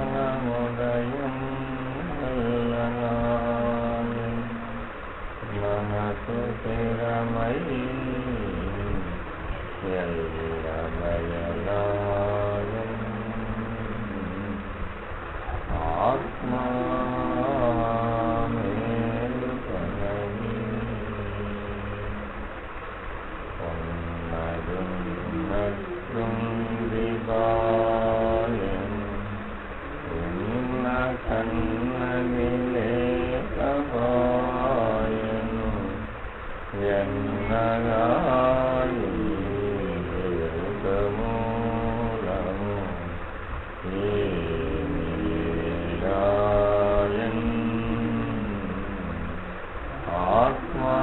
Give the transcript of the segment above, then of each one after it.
జ్ఞానముదయం వల్లనాయ మనసు స్థిరమై ఎల్లమయనాయ ఆత్మా మేలుకొనవి ఉన్నదున్నట్లుండిబాయెను ఉన్న కన్నది లేకపాయెను ఎన్నగాయి యుగమూలము ఏమిరాయన్ ఆత్మా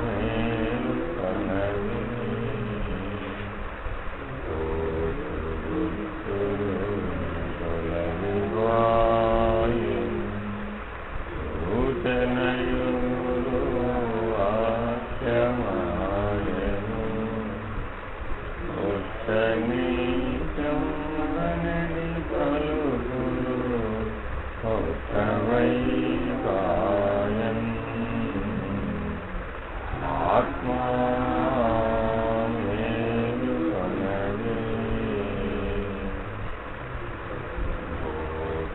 మేలుకొనవి తొలగిపోయెను సూచనయులు వాక్యమాయెను ఉత్తనీచమునని పలుకులు ఉత్తమైపాయన్ ఆత్మా మేలుకొనవి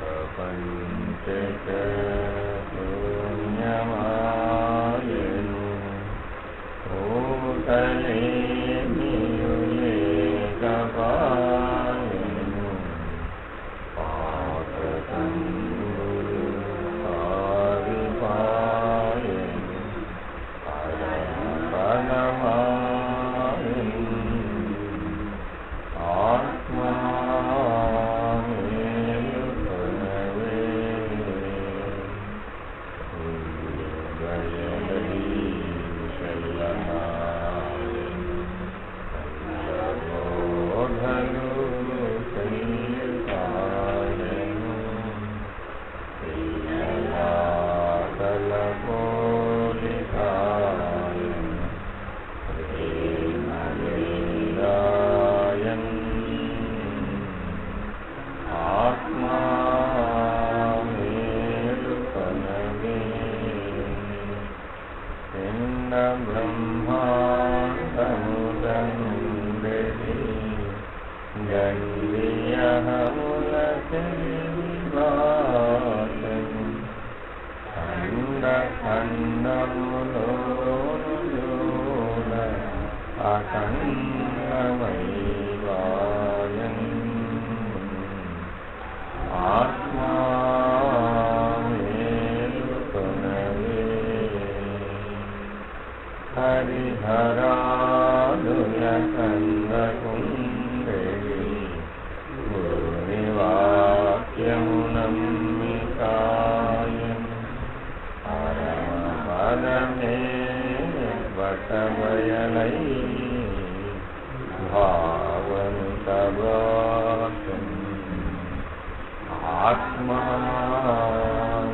భూతపంచక శూన్యమాయెను భూతలేమియు లేకపాయెను పాతకంబులు పారిపాయెను పరమపదమాయెను ఆత్మా మేలుకొనవి బయలై చల్లనాయెను బోధలు చెల్లిపాయెను పిల్లలాటల పోలికాయెను ప్రేమలీలాయన్ ఆత్మా మేలుకొనవి పిండ బ్రహ్మాండముదనుండెడి గండియహముల తెలివాసను ఖండ ఖండములోనుజోల అఖండమైవాయన్ ఆత్మా మేలుకొనవి హరిహరాదుల కందకుండెడి గురుని వాక్యమునమ్మికాయను పరమపదమే వటబయలై భావను తబాసన్ ఆత్మా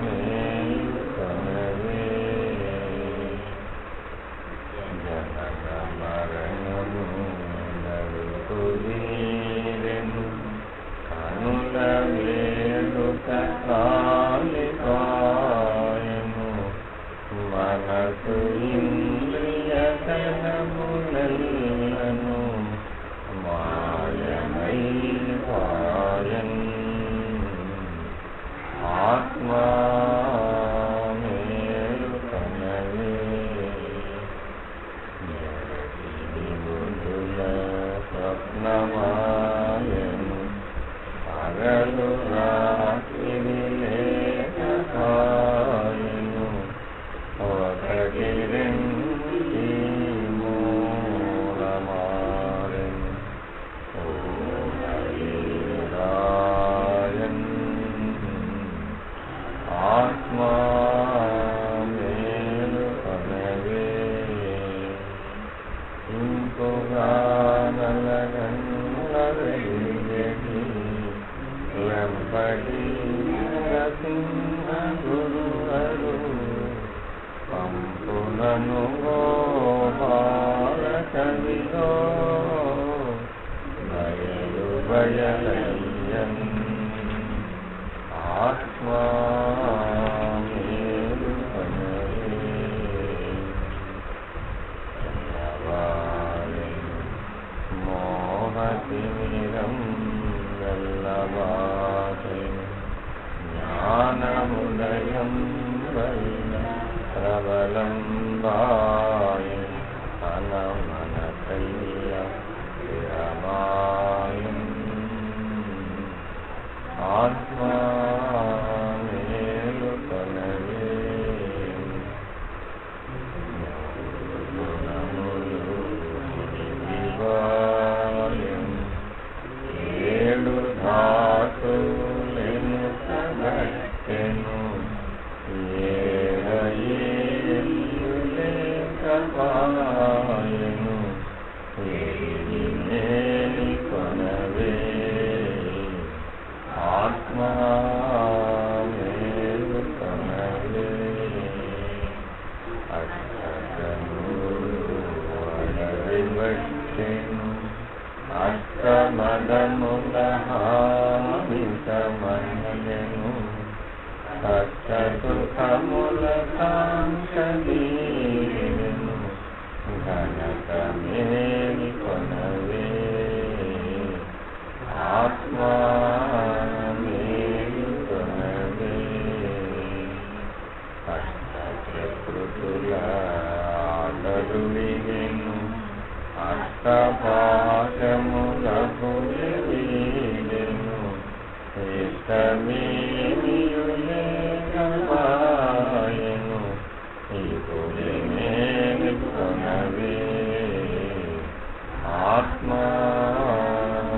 మేలుకొనవి జనన మరణము నలుగురీరెను కనుల వేడుక కాలిపాయెను మనసు ఇంద్రియ కలములెల్లను మాయమైపాయెన్ ఆత్మా మేలుకొనవి బుధుల స్వప్నమాయెను పగలు రాత్రి లేకపాయెను ఒకటి రెండి మూలమారెను ఓమలీరాయన్ ఆత్మా మేలుకొనవి ఇంపుగా నలగన్న వెలిగెడి వెంపటి సింహ గురువరు పంపులను గోపాల కవిలో బయలు బయలయ్యన్ ఆత్మా మోహతిమిరం జ్ఞానముదయం వల్ల ప్రబలం వాయం అనమనకయ్య స్థిరమాయం ఆత్మా మేలుకొనవే గుణములు వివాయం ఏడు ధాతులెను సగట్టెను ఏడయేయులేకపాయను ఏడినేని కొనవే ఆత్మా మేలు కొనవే అష్టగనులు అడవివట్టెను అష్టమదముల హామితమనెను సత్యసుఖముల కాంక్షనీయను ఘనతమేని కొనవే ఆత్మా మేలు కొనవే అష్టప్రకృతుల ఆటలుడిగెను అష్టభాషములకు వీడెను ఇష్టమేమియులేకపాయను ఇపుడేనేని కొనవే ఆత్మా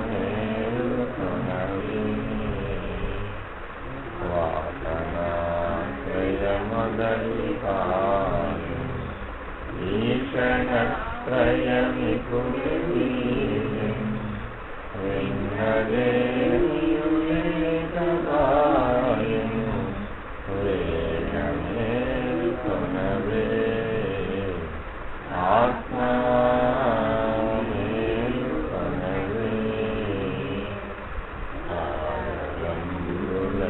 మేలు కొనవే వాసనాశ్రయమదలిపాయను ఈషణత్రయమిపుడీయను వెన్నదేయులేకపాయను వేగమే కొనవే ఆత్మా మేలు కొనవే కాలంబుల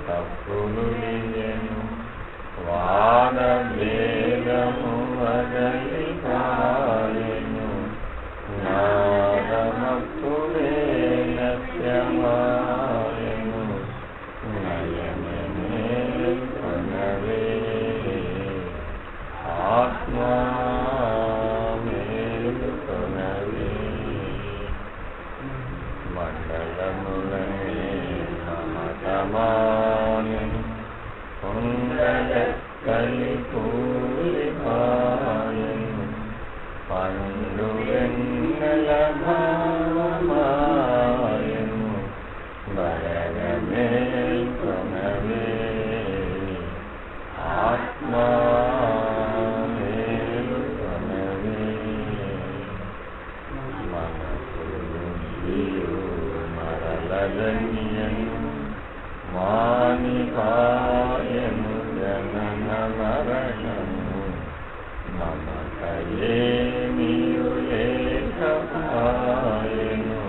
తప్పులు విజను వాదభేదము వదలిపాయను నాదమప్పుడే నశ్యమాయను నయనమే కొనవే ఆత్మా మేలు కొనవే మండలములనే సమతమానెను కుండలెక్కలి కూలిపాయను పండు వెన్నెల భావమాయను బలగమే కొనవే ఆత్మా మేలు కొనవే మనసు బుద్ధియు మరలదనియను మానిపాయను జనన మరణము మమతయేమియులేకపాయను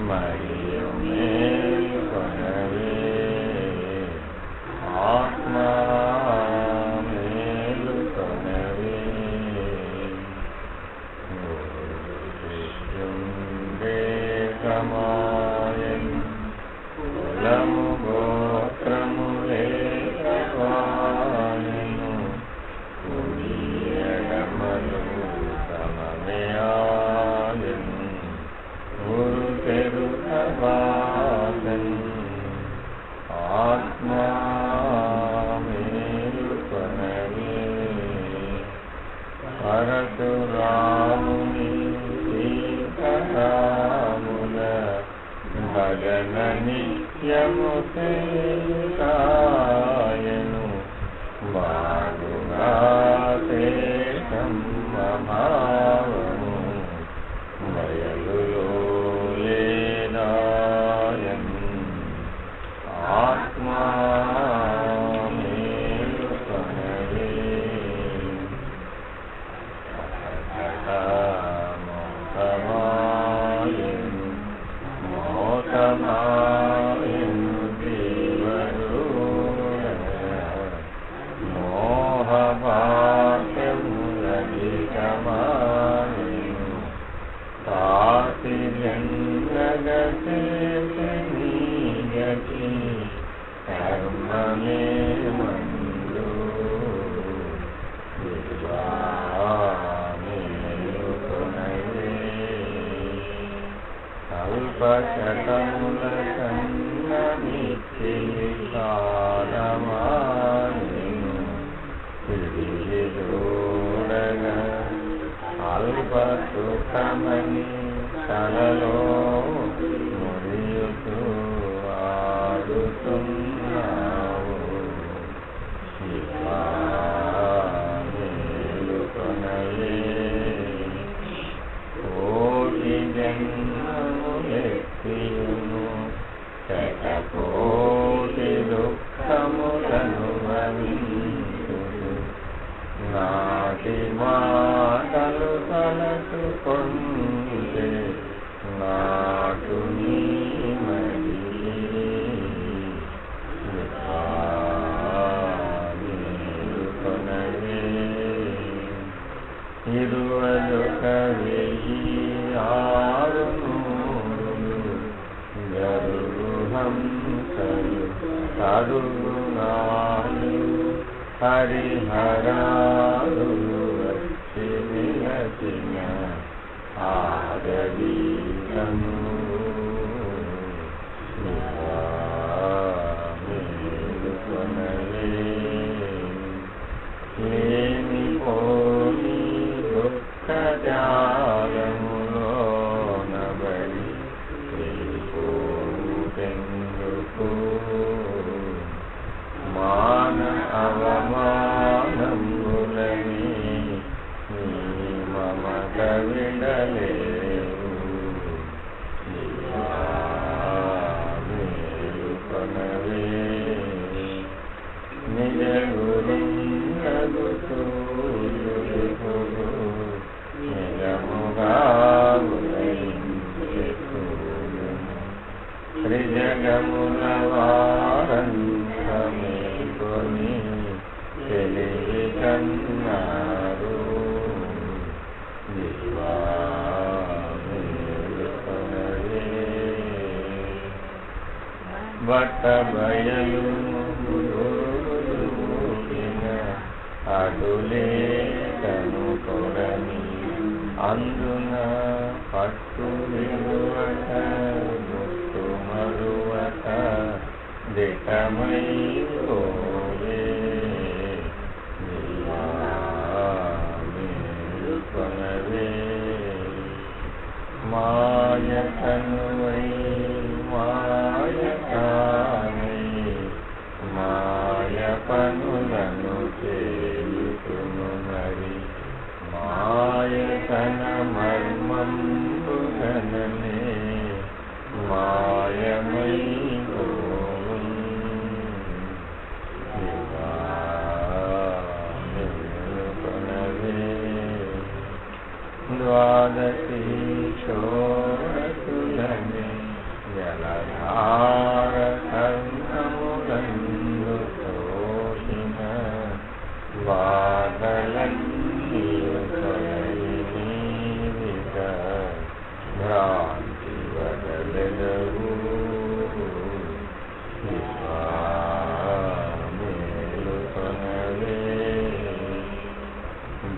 మరియు మేలు కొనవే ఆత్మా మేలు కొనవే శిష్యుండేకమాయను కులము గోత్రము లేకపాయను కుడియడమలు సమమయాయను గురు తెరుకబాయను ఆత్మా మేలు కొనవే పరశురాముని సీతారాముల భజన నిత్యము సేకాయను బాగుగా శేషం మమావము బయలులో లేనాయన్ ఆత్మా మేలు 啊。మందు మేలుకొనవే అల్పశతముల కన్న మిక్కిలి కాలమానెను తిరిగి చూడగా అల్ప సుఖమని కలలో మురియుతూ ఆడుతున్నావు శివా మేలుకొనవే కోటి జన్మములెత్తియును శతకోటి దుఃఖములను భవించును నాటి మాటలు తలచుకొంటే నాటు నీ మది మేలుకొనవే ఇరువదొక 1600 గరుహంసలు తరుణాలు హరిహరాలు వచ్చి నిలచిన ఆగదీతను మేలుకొనవే లేని పోని దుఃఖజాలములో నబడి వెళ్ళిపోటెందుకు మాన అవమానములని నీ మమత విడలేవు మేలుకొనవే నిజ గురుండగుతూ నిజముగా త్రిజగముల వారంతమేకొని తెలివి కన్నారు దివా మేలుకొనవే బట్ట బయలు అడులే తను కొడని అందున పట్టు విలువట గుర్తు మరువట దిటమై పోయే మేలుకొనవే మాయ తనువై మాయ కానై మాయ పనులను చేయుతును మరి మాయతన మర్మంబుగననే మాయమై మేలుకొనవే ద్వాదశి షోడశులని జలధార కర్ణములందు తోషిన బాధలన్నీయు తొలగినీవిక భ్రాంతి వదలెదవు శివా మేలుకొనవే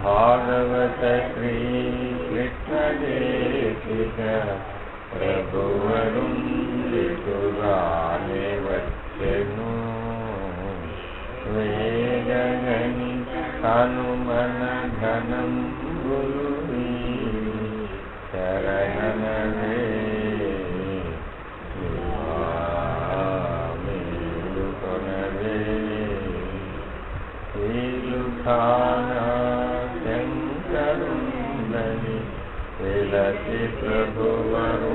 భాగవత శ్రీకృష్ణదేశిక ప్రభువరుండితుగానే వచ్చెను వేగగని హనుమన ఘనం గురువీ శరణనవే మేలుకొనవే శ్రీలుఖానా శంకరుందని విలసి ప్రభువరుండేలినా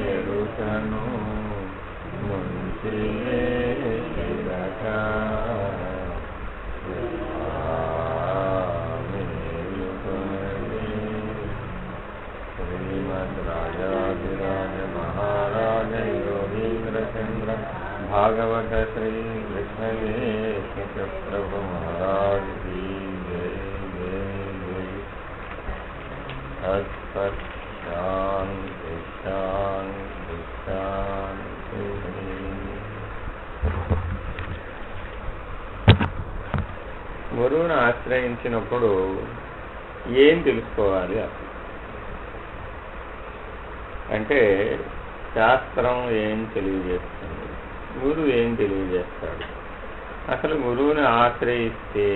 ఎరుకను ముంచిలే శిరక మేలుకొనవే శ్రీమద్ రాజాధిరాజ మహారాజ యోగీంద్ర చంద్ర भागवत श्री कृष्ण देव प्रभु महाराज की जय जय जय। तत्पश्चान्ति గురువును ఆశ్రయించినప్పుడు ఏం తెలుసుకోవాలి అసలు అంటే శాస్త్రం ఏం తెలియజేస్తుంది, గురువు ఏం తెలియజేస్తాడు, అసలు గురువుని ఆశ్రయిస్తే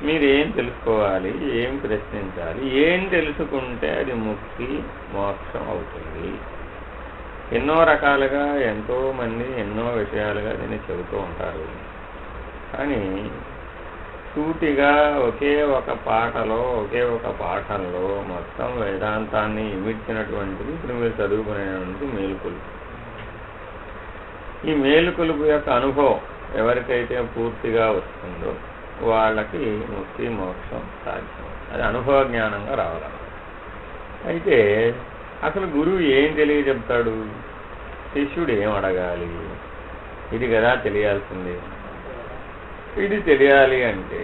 మీరేం తెలుసుకోవాలి, ఏం ప్రశ్నించాలి, ఏం తెలుసుకుంటే అది ముక్తి మోక్షం అవుతుంది. ఎన్నో రకాలుగా ఎంతోమంది ఎన్నో విషయాలుగా దీన్ని చెబుతూ ఉంటారు. కానీ సూటిగా ఒకే ఒక పాటలో ఒకే ఒక పాఠంలో మొత్తం వేదాంతాన్ని ఇమిడ్చినటువంటిది ఇప్పుడు మీరు చదువుకునేటువంటి మేలుకొలుపు. ఈ మేలుకొలుపు యొక్క అనుభవం ఎవరికైతే పూర్తిగా వస్తుందో వాళ్ళకి ముక్తి మోక్షం సాధ్యం. అది అనుభవ జ్ఞానంగా రావాలి. అయితే అసలు గురువు ఏం తెలియజెప్తాడు, శిష్యుడు ఏం అడగాలి, ఇది కదా తెలియాల్సింది. ఇది తెలియాలి అంటే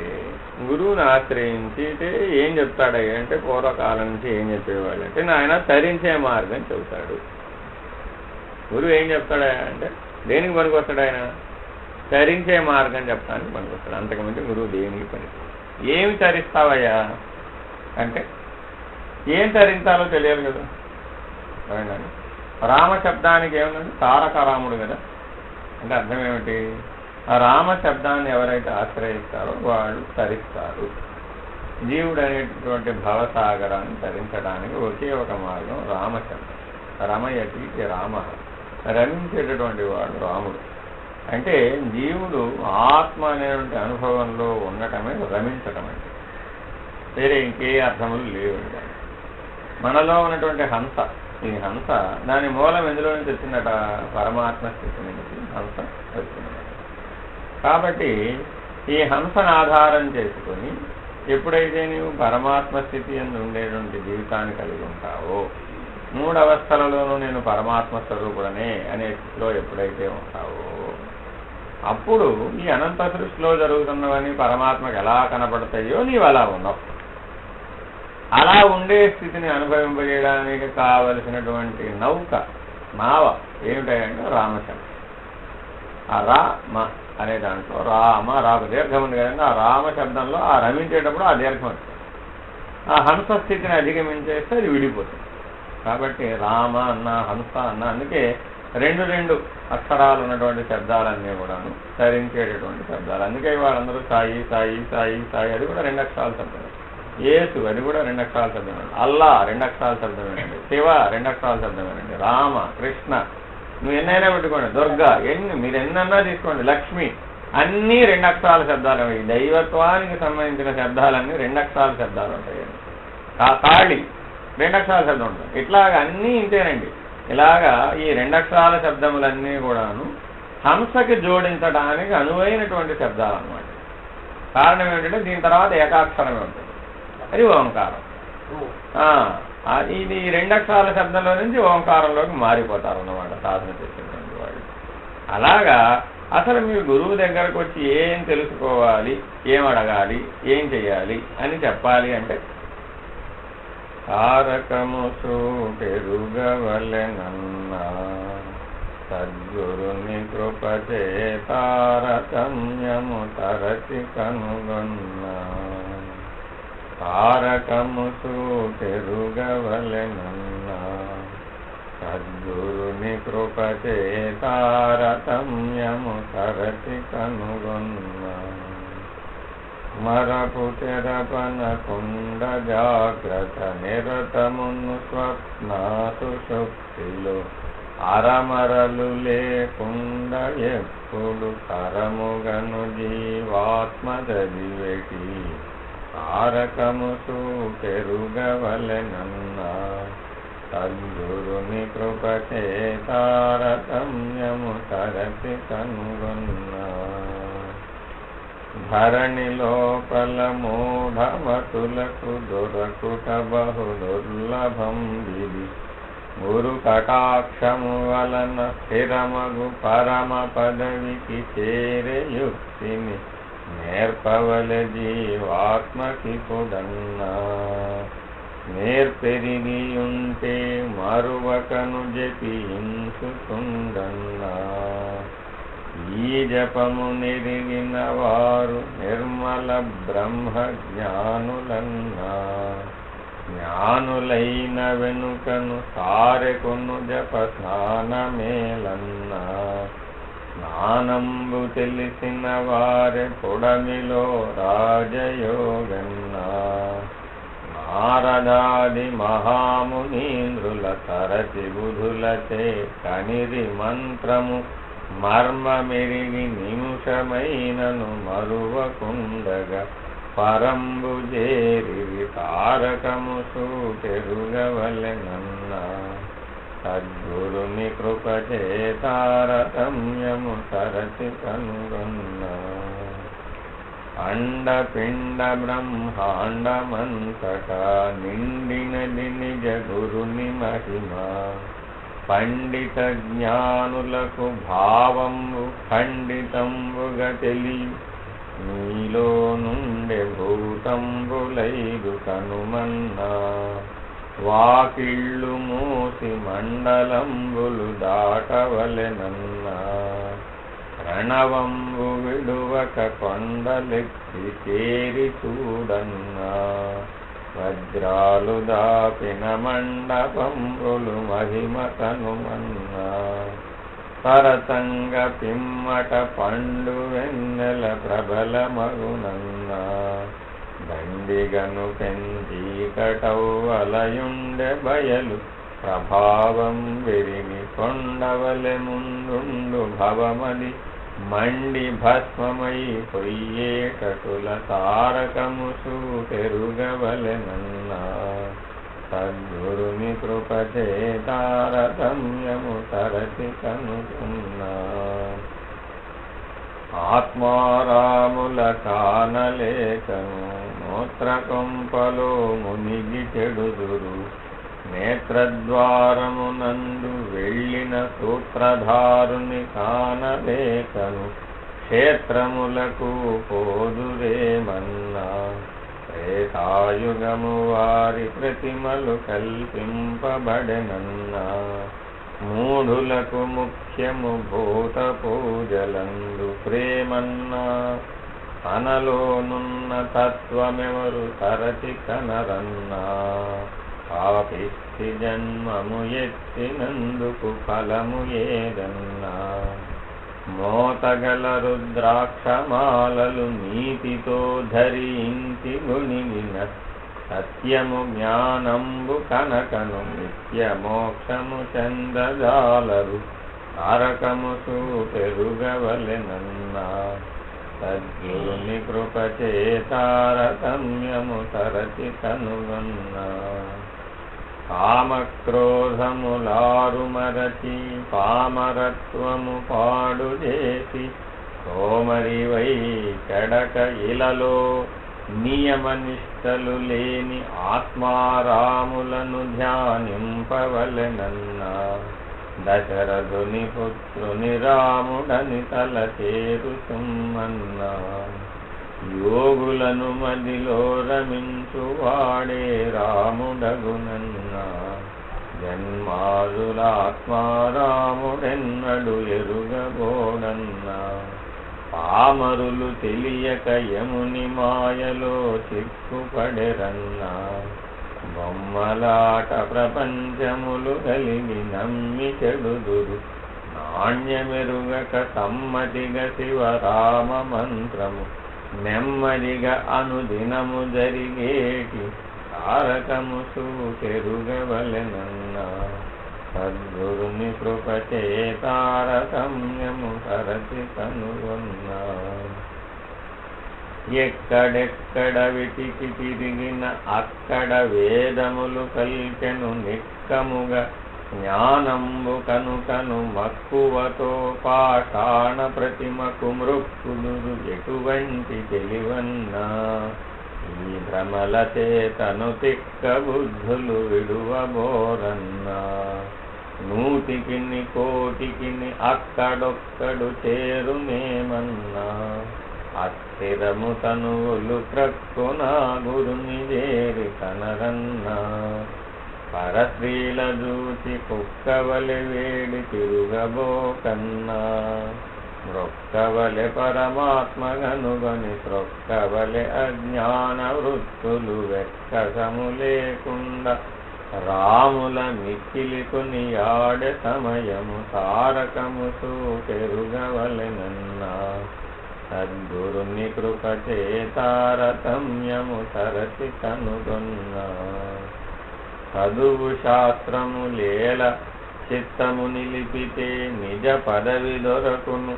గురువుని ఆశ్రయించితే ఏం చెప్తాడయ్యా అంటే పూర్వకాలం నుంచి ఏం చెప్పేవాళ్ళు అంటే నాయన తరించే మార్గం చెబుతాడు. గురువు ఏం చెప్తాడా అంటే దేనికి పనికొస్తాడు, ఆయన తరించే మార్గం చెప్తానికి పనికొస్తాడు. అంతకుమించి గురువు దేనికి పని. ఏమి తరిస్తావయ్యా అంటే ఏం తరించాలో తెలియాలి కదా. రామ శబ్దానికి ఏముందంటే తారక రాముడు కదా. అంటే అర్థం ఏమిటి, ఆ రామ శబ్దాన్ని ఎవరైతే ఆశ్రయిస్తారో వాళ్ళు తరిస్తారు. జీవుడు అనేటటువంటి భవసాగరాన్ని తరించడానికి ఒకే ఒక మార్గం రామశబ్దం. రమయతి రామ, రమించేటటువంటి వాడు రాముడు. అంటే జీవుడు ఆత్మ అనేటువంటి అనుభవంలో ఉండటమే రమించటం అంటే, వేరే ఇంకే అర్థములు లేవు. మనలో ఉన్నటువంటి హంస, ఈ హంస దాని మూలం ఎందులో నుంచి వచ్చిందట, పరమాత్మ స్థితి నుంచి హంస వచ్చిందట. కాబట్టి ఈ హంసను ఆధారం చేసుకొని ఎప్పుడైతే నీవు పరమాత్మ స్థితి ఎందు ఉండేటువంటి జీవితాన్ని కలిగి ఉంటావో, 3 అవస్థలలోనూ నేను పరమాత్మ స్వరూపుడనే అనే స్థితిలో ఎప్పుడైతే ఉంటావో అప్పుడు ఈ అనంత సృష్టిలో జరుగుతున్నవన్నీ పరమాత్మకు ఎలా కనపడతాయో నీవు అలా ఉన్నావు. అలా ఉండే స్థితిని అనుభవింపజేయడానికి కావలసినటువంటి నావ ఏమిటాయంటే రామశబ్దం. ఆ రామ అనే దాంట్లో రాకు దీర్ఘం ఉంది కదండి. ఆ రామ శబ్దంలో ఆ రమించేటప్పుడు ఆ దీర్ఘం వస్తుంది. ఆ హంస స్థితిని అధిగమించేస్తే అది విడిపోతుంది. కాబట్టి రామ అన్న హంస అన్న అందుకే 2 అక్షరాలు ఉన్నటువంటి శబ్దాలన్నీ కూడాను ధరించేటటువంటి శబ్దాలు. అందుకే వాళ్ళందరూ సాయి సాయి సాయి సాయి అది కూడా 2 అక్షరాల శబ్దం. యేసు అది కూడా 2 అక్షరాల శబ్దమేనండి. అల్లా 2 అక్షరాల శబ్దమేనండి. శివ 2 అక్షరాల శబ్దమేనండి. రామ, కృష్ణ నువ్వు ఎన్నైనా పెట్టుకోండి, దుర్గా మీరు ఎన్నన్నా తీసుకోండి, లక్ష్మి అన్నీ 2 అక్షరాల శబ్దాలు. ఈ దైవత్వానికి సంబంధించిన శబ్దాలన్నీ 2 అక్షరాల శబ్దాలు ఉంటాయండి. కాళి 2 అక్షరాల శబ్దం ఉంటుంది. ఇట్లాగా అన్నీ ఇంతేనండి. ఇలాగా ఈ 2 అక్షరాల శబ్దములన్నీ కూడాను హంసకి జోడించడానికి అనువైనటువంటి శబ్దాలు అన్నమాట. కారణం ఏమిటంటే దీని తర్వాత ఏకాక్షరమే ఉంటుంది, అది ఓంకారం. ఇది 2 అక్షరాల శబ్దంలో నుంచి ఓంకారంలోకి మారిపోతారు అన్నమాట సాధన చేసేటువంటి వాళ్ళు. అలాగా అసలు మీరు గురువు దగ్గరకు వచ్చి ఏం తెలుసుకోవాలి, ఏం అడగాలి, ఏం చెయ్యాలి అని చెప్పాలి అంటే తారకము చూపెరుగవలెనన్నా సద్గురుని కృపచే తారతమ్యము తరచి కనుగొన్నా. తారకము చూపెరుగవలెనన్నా సద్గురుని కృపచే తారతమ్యము తరచి కనుగొన్నా. మరపు తెరపన కుండ జాగ్రత్త నిరతమును స్వప్నాసు శక్తిలో అరమరలు లేకుండా ఎప్పుడు కరముగను జీవాత్మ చదివేటి. తారకము చూపెరుగవలెనన్నా సద్గురుని కృపచే తారతమ్యము తరచి కనుగొన్నా. ధరణి లోపల మూఢమతులకు దొరకుట బహు దుర్లభం విధి. గురు కటాక్షము వలన స్థిరమగు పరమ పదవికి చేరే యుక్తిని నేర్పవల జీవాత్మకి పుడన్నా. నేర్పెరిగియుంటే మరువకను జపించుకుండన్నా. ఈ జపము నెరిగిన వారు నిర్మల బ్రహ్మ జ్ఞానులన్నా. జ్ఞానులైన వెనుకను సారెకొను జప స్నానమేలన్నా. స్నానంబు తెలిసిన వారె పొడమిలో రాజయోగన్నా. నారదాది మహామునీంద్రుల తరచి బుధులచే కనిరి మంత్రము మర్మమెరిగి నిమిషమైనను మరువకుండగా పరంబు చేరి తారకము సూటెరుగవలెనన్నా. సద్గురుని కృపచే తారతమ్యము తరచి కనుగొన్నా. అండపిండ బ్రహ్మాండమంతటా నిండినది నిజ గురుని మహిమ. పండిత జ్ఞానులకు భావంబు ఖండితంబుగా తెలియు. నీలో నుండే భూతంబులైదు కనుమన్నా. వాకిళ్ళు మూసి మండలంబులు దాటవలెనన్నా. ప్రణవంబు విడువక కొండలెక్కి చేరి చూడన్నా. వజ్రాలు దాపిన మండపంబులు మహిమ కనుమన్నా. పరతంగ పిమ్మట పండు వెన్నెల ప్రబల మగునన్నా. దండిగను పెంచీకటౌవలయుండె బయలు ప్రభావం విరిగి కొండవలె ముందుండు భవమది మండి భస్మమై పొయ్యేటటుల తారకము సూటెరుగవలెనన్నా. సద్గురుని కృపచే తారతమ్యము తరచి కనుగొన్నా. ఆత్మారాముల కానలేకను నోత్రకొంపలో మునిగి చెడుదురు. నేత్రద్వారమునందు వెళ్ళిన సూత్రధారుని కానలేకను క్షేత్రములకు పోదురేమన్నా. త్రేతాయుగము వారి ప్రతిమలు కల్పింపబడెనన్నా. మూఢులకు ముఖ్యము భూత పూజలందు ప్రేమన్నా. తనలోనున్న తత్వమెవరు తరచి కనరన్నా. పాపిష్టి జన్మము ఎత్తినందుకు ఫలము ఏదన్నా. మోతగల రుద్రాక్షమాలలు నీతితో ధరించి గుణిగిన. సత్యము జ్ఞానంబు కనకను నిత్య మోక్షము చందజాలరు. తారకము సూటెరుగవలెనన్నా. సద్గురుని కృపచే తారతమ్యము తరచి కనుగొన్నా. కామక్రోధములారు మరచి పామరత్వము పాడు చేసి. సోమరివై చెడక ఇలలో నియమనిష్టలు లేని ఆత్మారాములను ధ్యానింపవలెనన్నా. దశరథుని పుత్రుని రాముడని తలచేరు సుమ్మన్నా. యోగులను మదిలో రమించువాడే రాముడగునన్నా. జన్మాదులాత్మారాముడెన్నడు ఎరుగబోడన్నా. పామరులు తెలియక యముని మాయలో చిక్కుపడెరన్నా. బొమ్మలాట ప్రపంచములు కలిగి నమ్మి చెడుదురు. నాణ్యమెరుగక సమ్మతిగా శివరామ మంత్రము నెమ్మదిగా అనుదినము జరిగేటి. తారకము సూటెరుగవలెనన్నా. సద్గురుని కృపచే తారతమ్యము తరచి కనుగొన్నా. ఎక్కడెక్కడ వెతికి తిరిగిన అక్కడ వేదములు కల్పెను నిక్కముగా. జ్ఞానంబు కనుకను మక్కువతో పాషాణ ప్రతిమకు మృక్కుదురు ఎటువంటి తెలివన్నా. ఈ భ్రమల చేతను తిక్క బుద్ధులు విడువబోరన్నా. నూటికిని కోటికిని అక్కడొక్కడు చేరునేమన్నా. అస్థిరము తనువులు ప్రక్కున గురుని చేరి కనరన్నా. పరస్త్రీల చూచి కుక్కవలి వేడి తిరుగబోకన్నా. మ్రొక్కవలె పరమాత్మగనుగని త్రొక్కవలె అజ్ఞాన వృత్తులు వెక్కసము లేకుండా రాముల మిక్కిలి కొనియాడె సమయము తారకము సూటెరుగవలెనన్నా సద్గురుని కృపచే తారతమ్యము తరచి కనుగొన్నా చదువు శాస్త్రము లేల చిత్తము నిలిపితే నిజ పదవి దొరకును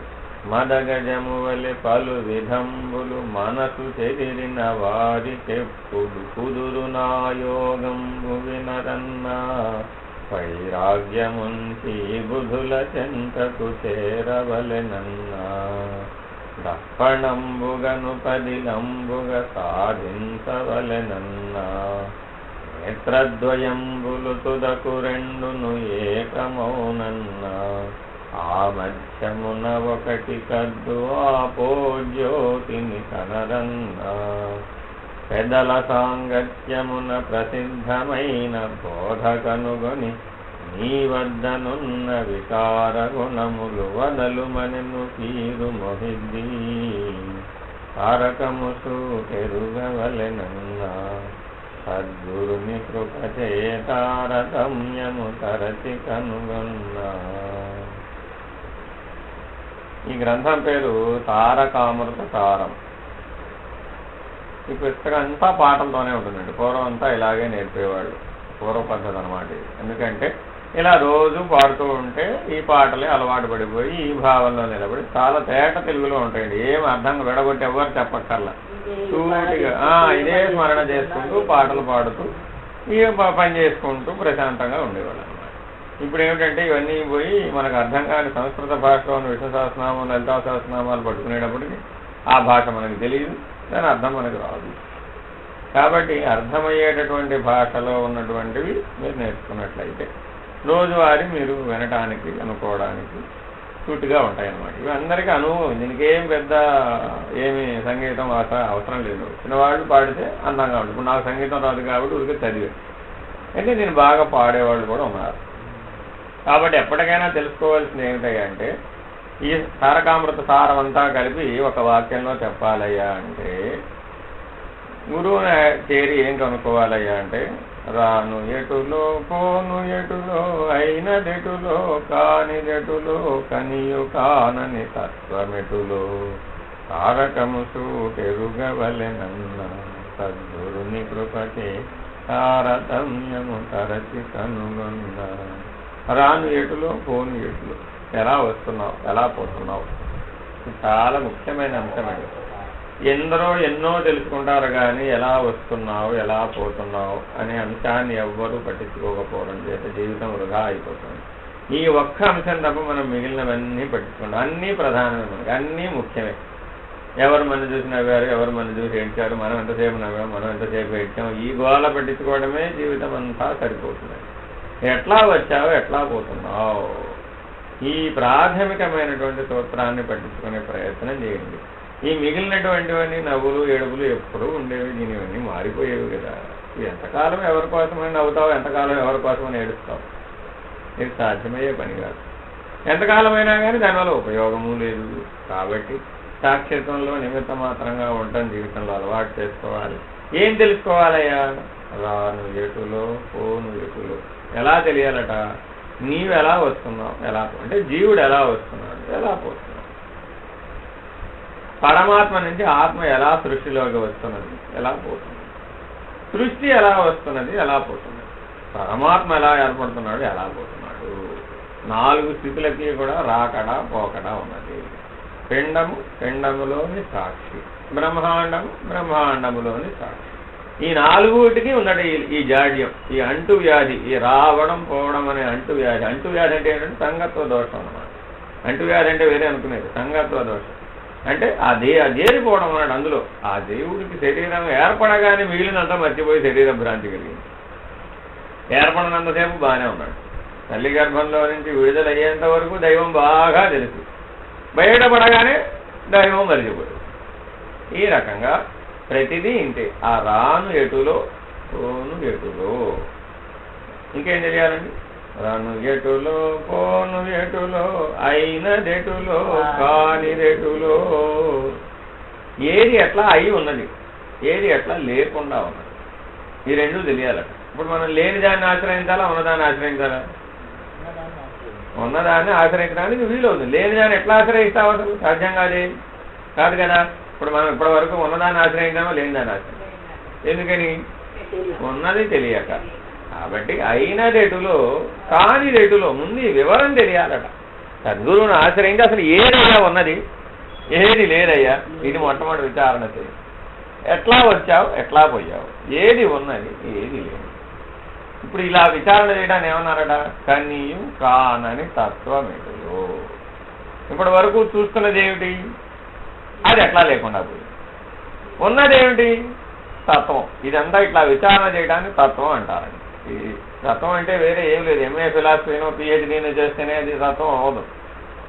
మదగజము వలె పలు విధంబులు మనసు చెదిరిన వారికెప్పుడు కుదురు నాయోగంబు వినరన్నా వైరాగ్యముంచి బుధుల చెంతకు చేరవలెనన్నా దప్పణంబుగను పదిలంబుగ సాధించవలెనన్నా నేత్రద్వయంబులు తుదకు రెండును ఏకమౌనన్నా ఆ మధ్యమున ఒకటి కద్దు ఆపో జ్యోతిని కనరన్నా పెదల సాంగత్యమున ప్రసిద్ధమైన బోధ కనుగొని నీ వద్దనున్న వికార గుణములు వదలుమనెను తీరు మొహిద్దీ తారకము సూటెరుగవలెనన్నా సద్గురుని కృపచే తారతమ్యము తరచి కనుగొన్నా. ఈ గ్రంథం పేరు తారకామృత సారం. ఈ పుస్తకం అంతా పాటలతోనే ఉంటుందండి. పూర్వం అంతా ఇలాగే నేర్పేవాళ్ళు, పూర్వ పద్ధతి అన్నమాట. ఎందుకంటే ఇలా రోజు పాడుతూ ఉంటే ఈ పాటలే అలవాటు పడిపోయి ఈ భావంలో నిలబడి చాలా తేట తెలుగులో ఉంటాయండి. ఏం అర్థంగా విడగొట్టి ఎవరు చెప్పక్కర్లా, సూటిగా ఇదే స్మరణ చేసుకుంటూ పాటలు పాడుతూ ఈ పని చేసుకుంటూ ప్రశాంతంగా ఉండేవాళ్ళు అన్నమాట. ఇప్పుడు ఏమిటంటే ఇవన్నీ పోయి మనకు అర్థం కాని సంస్కృత భాషలో ఉన్న విష్ణు సహస్రనామం, లలితా సహస్రనామాలు పట్టుకునేటప్పటికి ఆ భాష మనకు తెలియదు, దాని అర్థం మనకు రాదు. కాబట్టి అర్థమయ్యేటటువంటి భాషలో ఉన్నటువంటివి మీరు నేర్చుకున్నట్లయితే రోజువారీ మీరు వినటానికి అనుకోవడానికి సూటిగా ఉంటాయన్నమాట. ఇవి అందరికీ అనుభవం, దీనికేం పెద్ద ఏమి సంగీతం అవసరం లేదు. చిన్నవాళ్ళు పాడితే అందంగా ఉంటుంది. ఇప్పుడు నాకు సంగీతం రాదు కాబట్టి ఊరికే చదివే, అంటే నేను బాగా పాడేవాళ్ళు కూడా ఉన్నారు. కాబట్టి ఎప్పటికైనా తెలుసుకోవాల్సింది ఏమిటంటే ఈ తారకామృత సారం అంతా కలిపి ఒక వాక్యంలో చెప్పాలయ్యా అంటే గురువుని చేరి ఏం కనుక్కోవాలయ్యా అంటే రాను ఎటులో పోను ఎటులో అయినదెటులో కానిదెటులో కనియు కానని తత్వమెటులో తారకము సూటెరుగవలెనన్న సద్గురుని కృపచే తారతమ్యము తరచి కనుగొన్న. రాను ఎటులో పోను ఎటులో, ఎలా వస్తున్నావు ఎలా పోతున్నావు, చాలా ముఖ్యమైన అంశం అండి. ఎందరో ఎన్నో తెలుసుకుంటారు కానీ ఎలా వస్తున్నావు ఎలా పోతున్నావు అనే అంశాన్ని ఎవ్వరూ పట్టించుకోకపోవడం చేత జీవితం వృధా అయిపోతుంది. ఈ ఒక్క అంశం తప్ప మనం మిగిలినవన్నీ పట్టించుకుంటాం. అన్నీ ప్రధానమే, మనకి అన్నీ ముఖ్యమే. ఎవరు మన చూసి నవ్వారు, ఎవరు మన చూసి ఏడ్చారు, మనం ఎంతసేపు నవ్వాము, మనం ఎంతసేపు ఏడ్చాము, ఈ గోళ పట్టించుకోవడమే జీవితం అంతా సరిపోతుంది. ఎట్లా వచ్చావు ఎట్లా పోతున్నావు, ఈ ప్రాథమికమైనటువంటి సూత్రాన్ని పట్టించుకునే ప్రయత్నం చేయండి. ఈ మిగిలినటువంటివన్నీ నవ్వులు ఏడుపులు ఎప్పుడూ ఉండేవి, దీనివన్నీ మారిపోయేవి కదా. ఎంతకాలం ఎవరి కోసమని నవ్వుతావు, ఎంతకాలం ఎవరి కోసమని ఏడుస్తావు, ఇది సాధ్యమయ్యే పని కాదు. ఎంతకాలమైనా కానీ దానివల్ల ఉపయోగము లేదు. కాబట్టి సాక్షిత్వంలో నిమిత్త మాత్రంగా ఉండటం జీవితంలో అలవాటు చేసుకోవాలి. ఏం తెలుసుకోవాలయ్యా, రాను ఎటులో పోను ఎటులో, ఎలా తెలియాలట, నీవు ఎలా వస్తున్నావు ఎలా, అంటే జీవుడు ఎలా వస్తున్నాడు ఎలా పోతున్నాడు, పరమాత్మ నుంచి ఆత్మ ఎలా సృష్టిలోకి వస్తున్నది ఎలా పోతుంది, సృష్టి ఎలా వస్తున్నది ఎలా పోతున్నది, పరమాత్మ ఎలా ఏర్పడుతున్నాడు ఎలా పోతున్నాడు. 4 స్థితులకి కూడా రాకడా పోకడా ఉన్నది. పిండము పిండములోని సాక్షి, బ్రహ్మాండము బ్రహ్మాండములోని సాక్షి. ఈ 4టికి ఉన్నది ఈ జాడ్యం, ఈ అంటు వ్యాధి, ఈ రావడం పోవడం అనే అంటు వ్యాధి. అంటు వ్యాధి అంటే ఏంటంటే సంగత్వ దోషం అన్నమాట. అంటు వ్యాధి అంటే వేరే అనుకునేది, సంగత్వ దోషం అంటే అదేరిపోవడం అన్నాడు. అందులో ఆ దేవుడికి శరీరం ఏర్పడగానే మిగిలినంతా మర్చిపోయి శరీర భ్రాంతి కలిగింది. ఏర్పడినంతసేపు బాగానే ఉన్నాడు. తల్లి గర్భంలో నుంచి విడుదలయ్యేంత వరకు దైవం బాగా తెలుసు, బయటపడగానే దైవం మరిచిపోయాడు. ఈ రకంగా ప్రతిదీ ఇంతే. ఆ రాను ఎటులో పోను ఎటులో. ఇంకేం తెలియాలండి, రను ఎటులో పోను ఎటులో అయినదెటులో కానిదెటులో. ఏది ఎట్లా అయి ఉన్నది, ఏది ఎట్లా లేకుండా ఉన్నది, ఈ రెండు తెలియాలట. ఇప్పుడు మనం లేని దాన్ని ఆశ్రయించాలా, ఉన్నదాన్ని ఆశ్రయించాలా? ఉన్నదాన్ని ఆశ్రయించడానికి వీలవుతుంది. లేని దాన్ని ఎట్లా ఆశ్రయిస్తావు? అసలు సాధ్యం కాదు కదా. ఇప్పుడు మనం ఇప్పటి వరకు ఉన్నదాన్ని ఆశ్రయించామో లేని దాన్ని ఆశ్రయించాం. ఎందుకని? ఉన్నది తెలియక. కాబట్టి అయినదెటులో కానిదెటులో ముందు ఈ వివరం తెలియాలట. సద్గురువును ఆశ్రయించి అసలు ఏదయ్యా ఉన్నది, ఏది లేదయ్యా, ఇది మొట్టమొదటి విచారణ చేయి. ఎట్లా వచ్చావు, ఎట్లా పోయావు, ఏది ఉన్నది, ఏది లేదు. ఇప్పుడు ఇలా విచారణ చేయడానికి ఏమన్నారట? కనీయం కానని తత్వమెటులో. ఇప్పటి వరకు చూస్తున్నది ఏమిటి? అది ఎట్లా లేకుండా పోయింది. ఉన్నదేమిటి? తత్వం. ఇదంతా ఇట్లా విచారణ చేయడానికి తత్వం అంటారండి. ఈ తత్వం అంటే వేరే ఏం లేదు. ఎంఏ ఫిలాసఫీనో పిహెచ్డీనో చేస్తేనే అది తత్వం అవదు.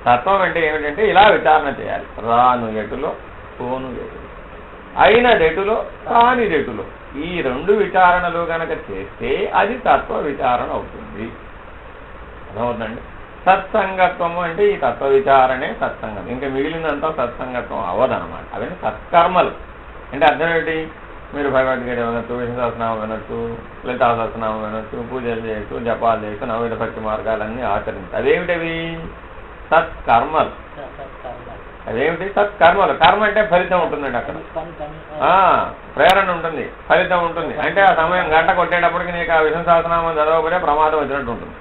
తత్వం అంటే ఏమిటంటే ఇలా విచారణ చేయాలి. రాను ఎటులో పోను ఎటులో అయినదెటులో కానిదెటులో. ఈ రెండు విచారణలు గనక చేస్తే అది తత్వ విచారణ అవుతుంది. అర్థమవుతుందండి? సత్సంగత్వము అంటే ఈ తత్వ విచారణే సత్సంగం. ఇంకా మిగిలినంతా సత్సంగత్వం అవ్వదనమాట. అవన్నీ సత్కర్మలు. అంటే అర్థం ఏంటి? మీరు భగవద్గీత వినొచ్చు, విష్ణు సహస్రనామం వినొచ్చు, లలితా సహస్రనామం వినొచ్చు, పూజలు చేయొచ్చు, జపాలు చేయొచ్చు, నవవిధ భక్తి మార్గాలన్నీ ఆచరించు. అదేమిటవి? సత్కర్మలు. అదేమిటి? సత్కర్మలు. కర్మ అంటే ఫలితం ఉంటుందండి. అక్కడ ప్రేరణ ఉంటుంది, ఫలితం ఉంటుంది. అంటే ఆ సమయం గంట కొట్టేటప్పటికి నీకు ఆ విష్ణు సహస్రనామం చదవకపోతే ప్రమాదం వచ్చినట్టు ఉంటుంది.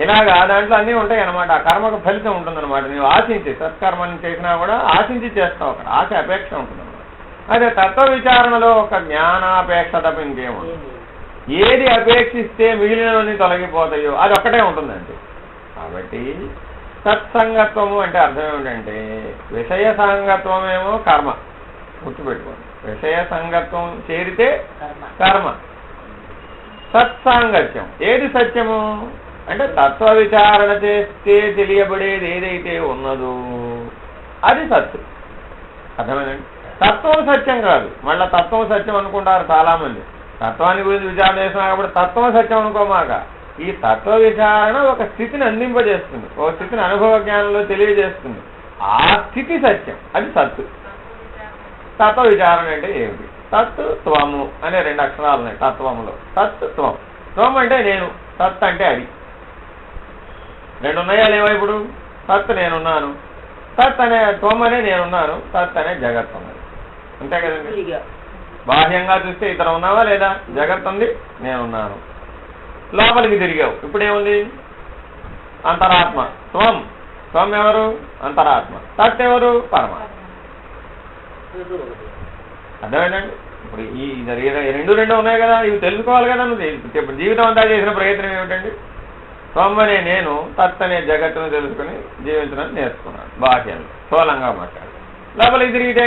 ఇలాగా దాంట్లో అన్నీ ఉంటాయి అన్నమాట. ఆ కర్మకు ఫలితం ఉంటుందన్నమాట. నీవు ఆశించి సత్కర్మని చేసినా కూడా ఆశించి చేస్తావు. అక్కడ ఆశ అపేక్ష ఉంటుందన్నమాట. అదే తత్వ విచారణలో ఒక జ్ఞానాపేక్ష తప్ప ఇంకేముంటుంది. ఏది అపేక్షిస్తే మిగిలినవన్నీ తొలగిపోతాయో అది ఒక్కటే ఉంటుందండి. కాబట్టి సత్సంగత్వము అంటే అర్థం ఏమిటంటే విషయ సంగత్వమేమో కర్మ. గుర్తుపెట్టుకోండి. విషయ సంగత్వం చేరితే కర్మ. సత్సాంగత్యం ఏది సత్యము అంటే తత్వ విచారణ చేస్తే తెలియబడేది ఏదైతే ఉన్నదో అది సత్తు. అర్థమేనండి? తత్వం సత్యం కాదు. మళ్ళీ తత్వం సత్యం అనుకుంటారు చాలా మంది. తత్వాన్ని గురించి విచారణ చేస్తున్నా కాబట్టి తత్వం సత్యం అనుకోమాక. ఈ తత్వ విచారణ ఒక స్థితిని అందింపజేస్తుంది, ఒక స్థితిని అనుభవ జ్ఞానంలో తెలియజేస్తుంది. ఆ స్థితి సత్యం, అది సత్తు. తత్వ విచారణ అంటే ఏమిటి? తత్ త్వము అనే రెండు అక్షరాలు ఉన్నాయి తత్వములో. తత్ త్వం. త్వం అంటే నేను, తత్ అంటే అది. రెండు ఉన్నాయా లేవా? ఇప్పుడు తత్ నేనున్నాను, తత్ అనే త్వం అనే నేనున్నాను, తత్ అనే జగత్ ఉన్నది. అంతే కదండి. బాహ్యంగా చూస్తే ఇతర ఉన్నావా లేదా? జగత్ ఉంది, నేనున్నాను. లోపలికి తిరిగావు, ఇప్పుడేముంది? అంతరాత్మ. త్వం. త్వం ఎవరు? అంతరాత్మ. తత్ ఎవరు? పరమాత్మ. అర్థమేనండి? ఇప్పుడు ఈ రెండు ఉన్నాయి కదా, ఇవి తెలుసుకోవాలి కదా. ఇప్పుడు జీవితం అంతా చేసిన ప్రయత్నం ఏమిటండి? త్వం అనే నేను, తత్ అనే జగత్తును తెలుసుకుని జీవించడం నేర్చుకున్నాను బాహ్యంలో, స్థూలంగా మాట్లాడి. లోపలికి తిరిగితే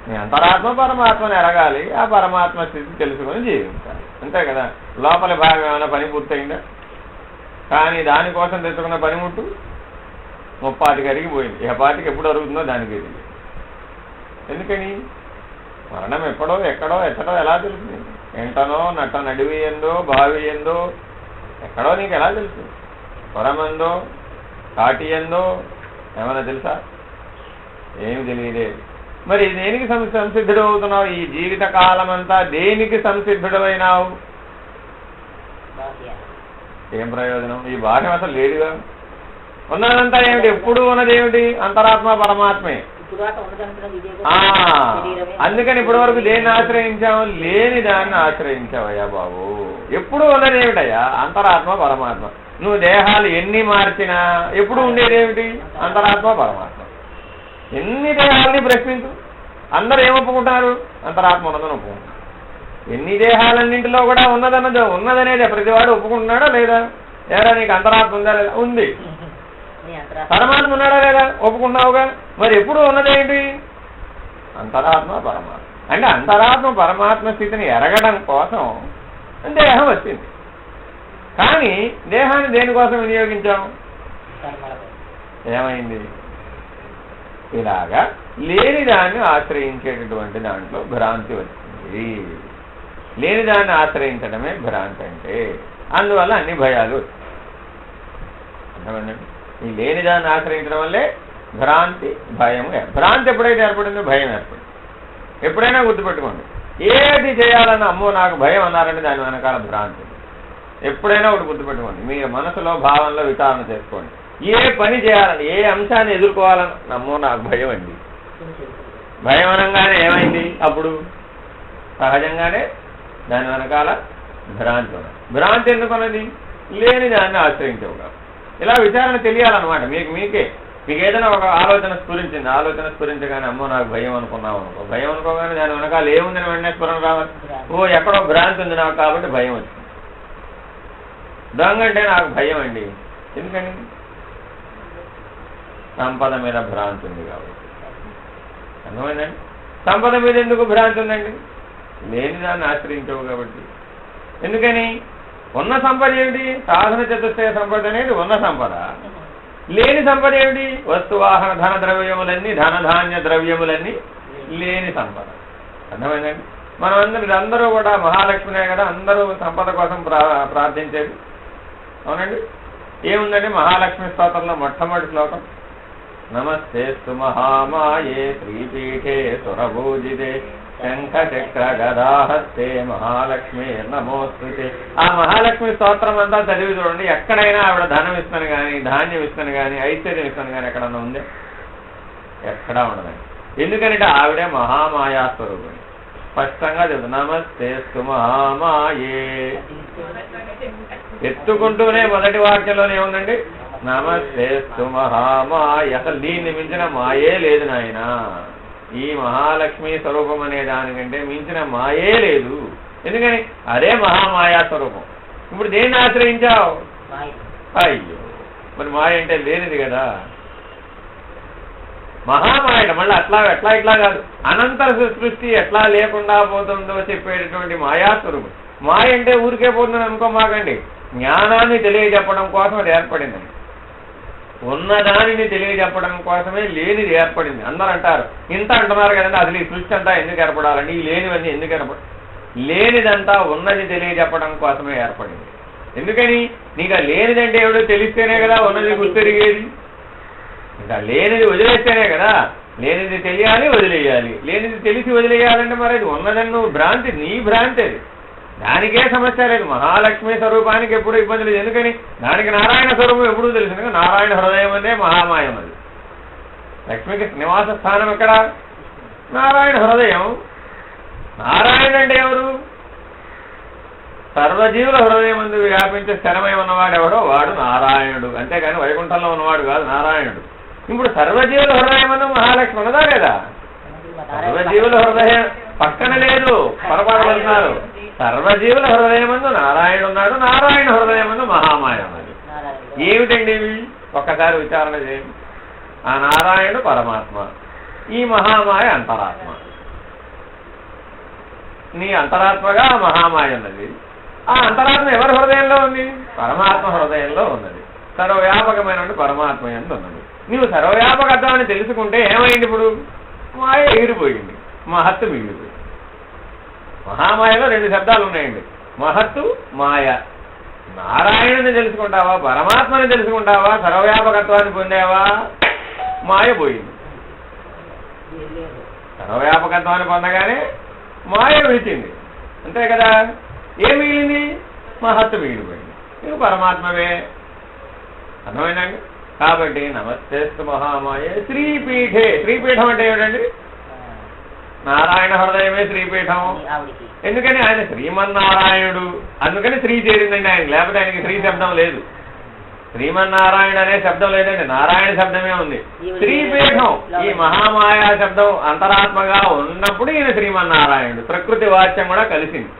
నీ అంతరాత్మ పరమాత్మని ఎరగాలి, ఆ పరమాత్మ స్థితి తెలుసుకొని జీవించాలి. అంతే కదా. లోపలి భాగం ఏమైనా పని పూర్తయిందా? కానీ దానికోసం తెచ్చుకున్న పనిముట్టు 30 అరిగిపోయింది. ఏ పాటికి ఎప్పుడు అరుగుతుందో దానికి తెలియదు. ఎందుకని? మరణం ఎక్కడో ఎక్కడో ఎక్కడో ఎలా తెలుస్తుంది? ఎంటనో నట్ట నడివి ఎందో బావి ఎందో ఎక్కడో నీకు ఎలా తెలుసు? స్వరమందో కాటి ఎందో ఏమైనా తెలుసా? ఏమి తెలియదే. మరి దేనికి సంసిద్ధుడు అవుతున్నావు? ఈ జీవిత కాలం అంతా దేనికి సంసిద్ధుడమైనావు? ఏం ప్రయోజనం? ఈ బాహ్యం అసలు లేదుగా. ఉన్నదంతా ఏమిటి? ఎప్పుడు ఉన్నది ఏమిటి? అంతరాత్మ పరమాత్మే. అందుకని ఇప్పటి వరకు దేన్ని ఆశ్రయించావు? లేని దాన్ని ఆశ్రయించావయ్యా బాబు. ఎప్పుడు ఉన్నది ఏమిటయ్యా? అంతరాత్మ పరమాత్మ. నువ్వు దేహాలు ఎన్ని మార్చినా ఎప్పుడు ఉండేదేమిటి? అంతరాత్మ పరమాత్మ. ఎన్ని దేహాలని ప్రశ్నించు, అందరూ ఏమొప్పుకుంటారు? అంతరాత్మ ఉన్నదని ఒప్పుకుంటారు. ఎన్ని దేహాలన్నింటిలో కూడా ఉన్నదనేది ప్రతివాడు ఒప్పుకుంటున్నాడా లేదా? ఏరా నీకు అంతరాత్మ ఉందా లేదా? ఉంది. పరమాత్మ ఉన్నాడా లేదా? ఒప్పుకున్నావుగా. మరి ఎప్పుడు ఉన్నదేంటి? అంతరాత్మ పరమాత్మ. అంటే అంతరాత్మ పరమాత్మ స్థితిని ఎరగడం కోసం దేహం వచ్చింది. కానీ దేహాన్ని దేనికోసం వినియోగించాం? ఏమైంది? ఇలాగా లేని దాన్ని ఆశ్రయించేటటువంటి దాంట్లో భ్రాంతి వచ్చింది. లేని దాన్ని ఆశ్రయించడమే భ్రాంతి అంటే. అందువల్ల అన్ని భయాలు. అర్థమైందండి? ఈ లేని దాన్ని ఆశ్రయించడం వల్లే భ్రాంతి, భయం. భ్రాంతి ఎప్పుడైతే ఏర్పడిందో భయం ఏర్పడింది. ఎప్పుడైనా గుర్తుపెట్టుకోండి, ఏది చేయాలన్నా అమ్మో నాకు భయం అన్నారంటే దాని వెనకాల భ్రాంతి. ఎప్పుడైనా ఒకటి గుర్తుపెట్టుకోండి, మీ మనసులో భావనలో విచారణ చేసుకోండి. ఏ పని చేయాలని, ఏ అంశాన్ని ఎదుర్కోవాలని అమ్మో నాకు భయం అండి. భయం అనగానే ఏమైంది? అప్పుడు సహజంగానే దాని వెనకాల భ్రాంతి ఉన్నది. భ్రాంతి ఎందుకున్నది? లేని దాన్ని ఆశ్రయించవుగా. ఇలా విచారణ తెలియాలన్నమాట. మీకే మీకు ఏదైనా ఒక ఆలోచన స్ఫురించింది, ఆలోచన స్ఫురించగానే అమ్మో నాకు భయం అనుకున్నావు అనుకో. భయం అనుకోగానే దాని వెనకాల ఏముందని వెంటనే స్ఫురణ రావాలి. ఓ ఎక్కడో భ్రాంతి ఉంది నాకు కాబట్టి భయం వచ్చింది. దొంగ అంటే నాకు భయం అండి. ఎందుకని? సంపద మీద భ్రాంతి ఉంది కాబట్టి. అర్థమైందండి? సంపద మీద ఎందుకు భ్రాంతి ఉందండి? లేని దాన్ని ఆశ్రయించవు కాబట్టి. ఎందుకని? ఉన్న సంపద ఏమిటి? సాధన చతుష్టయ సంపద అనేది ఉన్న సంపద. లేని సంపద ఏమిటి? వస్తువాహన ధన ద్రవ్యములన్నీ, ధనధాన్య ద్రవ్యములన్నీ లేని సంపద. అర్థమైందండి? అందరూ కూడా మహాలక్ష్మినే కదా అందరూ సంపద కోసం ప్రార్థించేది. అవునండి? ఏముందండి మహాలక్ష్మి స్తోత్రంలో మొట్టమొదటి శ్లోకం? నమస్తేస్తు మహామాయే శ్రీపీఠే సురభూజితే శంఖ చక్ర గదాహస్తే మహాలక్ష్మి నమోస్తుతే. ఆ మహాలక్ష్మి స్తోత్రం అంతా చదివి చూడండి. ఎక్కడైనా ఆవిడ ధనం ఇస్తాను కానీ, ధాన్యం ఇస్తాను కానీ, ఐశ్వర్యం ఇస్తాను కానీ ఎక్కడన్నా ఉంది? ఎక్కడా ఉండదండి. ఎందుకంటే ఆవిడే మహామాయా స్వరూపం. స్పష్టంగా చెబుతుంది నమస్తేస్తు మహామాయే. ఎత్తుకుంటూనే మొదటి వాక్యంలోనే ఏముందండి? నమస్తేస్తు మహామాయ. అసలు దీన్ని మించిన మాయే లేదు నాయన. ఈ మహాలక్ష్మి స్వరూపం అనే దానికంటే మించిన మాయే లేదు. ఎందుకని? అదే మహామాయా స్వరూపం. ఇప్పుడు దేన్ని ఆశ్రయించావు? అయ్యో, మరి మాయ అంటే లేనిది కదా. మహామాయ మళ్ళీ ఎట్లా ఇట్లా కాదు, అనంతర సృష్టి ఎట్లా లేకుండా పోతుందో చెప్పేటటువంటి మాయాస్వరూపం. మాయ అంటే ఊరికే పోతుందని అనుకోమాకండి. జ్ఞానాన్ని తెలియజెప్పడం కోసం అది ఏర్పడిందండి. ఉన్నదానిని తెలియజెప్పడం కోసమే లేనిది ఏర్పడింది. అందరూ అంటారు, ఇంత అంటున్నారు కదండి, అసలు ఈ సృష్టి అంతా ఎందుకు ఏర్పడాలండి, ఈ లేనివన్నీ ఎందుకు ఏర్పడాలి? లేనిదంతా ఉన్నది తెలియజెప్పడం కోసమే ఏర్పడింది. ఎందుకని? నీకు ఆ లేనిదంటే ఎవడో తెలిస్తేనే కదా ఉన్నది గుర్తెరిగేది. ఇంకా లేనిది వదిలేస్తేనే కదా. లేనిది తెలియాలి, వదిలేయాలి. లేనిది తెలిసి వదిలేయాలంటే మరి అది ఉన్నదని నువ్వు భ్రాంతి, నీ భ్రాంతి అది. దానికే సమస్య లేదు. మహాలక్ష్మి స్వరూపానికి ఎప్పుడు ఇబ్బంది లేదు. ఎందుకని? దానికి నారాయణ స్వరూపం ఎప్పుడూ తెలుసు. నారాయణ హృదయం అనే మహామాయం అది. లక్ష్మికి నివాస స్థానం ఎక్కడ? నారాయణ హృదయం. నారాయణ అంటే ఎవరు? సర్వజీవుల హృదయం ముందు వ్యాపించే స్థిరమై ఉన్నవాడు ఎవడో వాడు నారాయణుడు. అంతేగాని వైకుంఠంలో ఉన్నవాడు కాదు నారాయణుడు. ఇప్పుడు సర్వజీవుల హృదయం అన్న మహాలక్ష్మి ఉన్నదా లేదా? సర్వజీవుల హృదయం పక్కన లేదు, పొరపాటు వెళ్తున్నారు. సర్వజీవుల హృదయమందు నారాయణ ఉన్నాడు, నారాయణ హృదయమందు మహామాయ ఉన్నది. ఏమిటండి ఇవి? ఒక్కసారి విచారణ చేయండి. ఆ నారాయణుడు పరమాత్మ, ఈ మహామాయ అంతరాత్మ. నీ అంతరాత్మగా మహామాయ ఉన్నది. ఆ అంతరాత్మ ఎవరి హృదయంలో ఉంది? పరమాత్మ హృదయంలో ఉన్నది. సర్వవ్యాపకమైన పరమాత్మ యందు ఉన్నది. నీవు సర్వవ్యాపకత్వాన్ని తెలుసుకుంటే ఏమైంది? ఇప్పుడు మాయ ఎగిరిపోయింది, మహత్తు మిగిలిపోయింది. మహామాయలో రెండు శబ్దాలు ఉన్నాయండి, మహత్తు, మాయ. నారాయణుని తెలుసుకుంటావా, పరమాత్మని తెలుసుకుంటావా, సర్వవ్యాపకత్వాన్ని పొందావా, మాయ పోయింది. సర్వవ్యాపకత్వాన్ని పొందగానే మాయ విడిచింది, అంతే కదా. ఏం మిగిలింది? మహత్తు మిగిలిపోయింది. నువ్వు పరమాత్మవే. అర్థమైందండి? కాబట్టి నమస్తేస్తు మహామాయ శ్రీపీఠే. శ్రీపీఠం అంటే ఏమిటండి? నారాయణ హృదయమే శ్రీపీఠం. ఎందుకని? ఆయన శ్రీమన్నారాయణుడు, అందుకని శ్రీ చేరిందండి ఆయన. లేకపోతే ఆయనకి శ్రీ శబ్దం లేదు. శ్రీమన్నారాయణ అనే శబ్దం లేదండి, నారాయణ శబ్దమే ఉంది. శ్రీపీఠం ఈ మహామాయా శబ్దం అంతరాత్మగా ఉన్నప్పుడు ఈయన శ్రీమన్నారాయణుడు. ప్రకృతి వాచ్యం కూడా కలిసింది.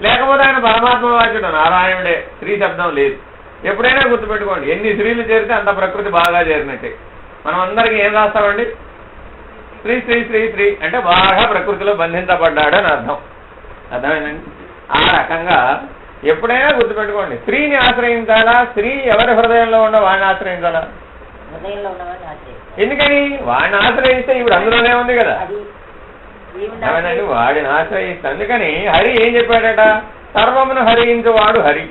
లేకపోతే ఆయన పరమాత్మ వాచ్యుడు, నారాయణుడే. శ్రీ శబ్దం లేదు. ఎప్పుడైనా గుర్తుపెట్టుకోండి, ఎన్ని శ్రీలు చేరితే అంత ప్రకృతి బాగా చేరినట్టే. మనం అందరికీ ఏం రాస్తామండి? శ్రీ శ్రీ శ్రీ శ్రీ అంటే బాగా ప్రకృతిలో బంధించబడ్డాడు అని అర్థం. అర్థమైందండి? ఆ రకంగా ఎప్పుడైనా గుర్తుపెట్టుకోండి, స్త్రీని ఆశ్రయించాలా? స్త్రీ ఎవరి హృదయంలో ఉన్న వాడిని ఆశ్రయించాలా? ఎందుకని? వాడిని ఆశ్రయిస్తే ఇప్పుడు అందులోనే ఉంది కదా. ఏమనండి? వాడిని ఆశ్రయిస్తే. అందుకని హరి ఏం చెప్పాడట? సర్వమును హరించువాడు హరి.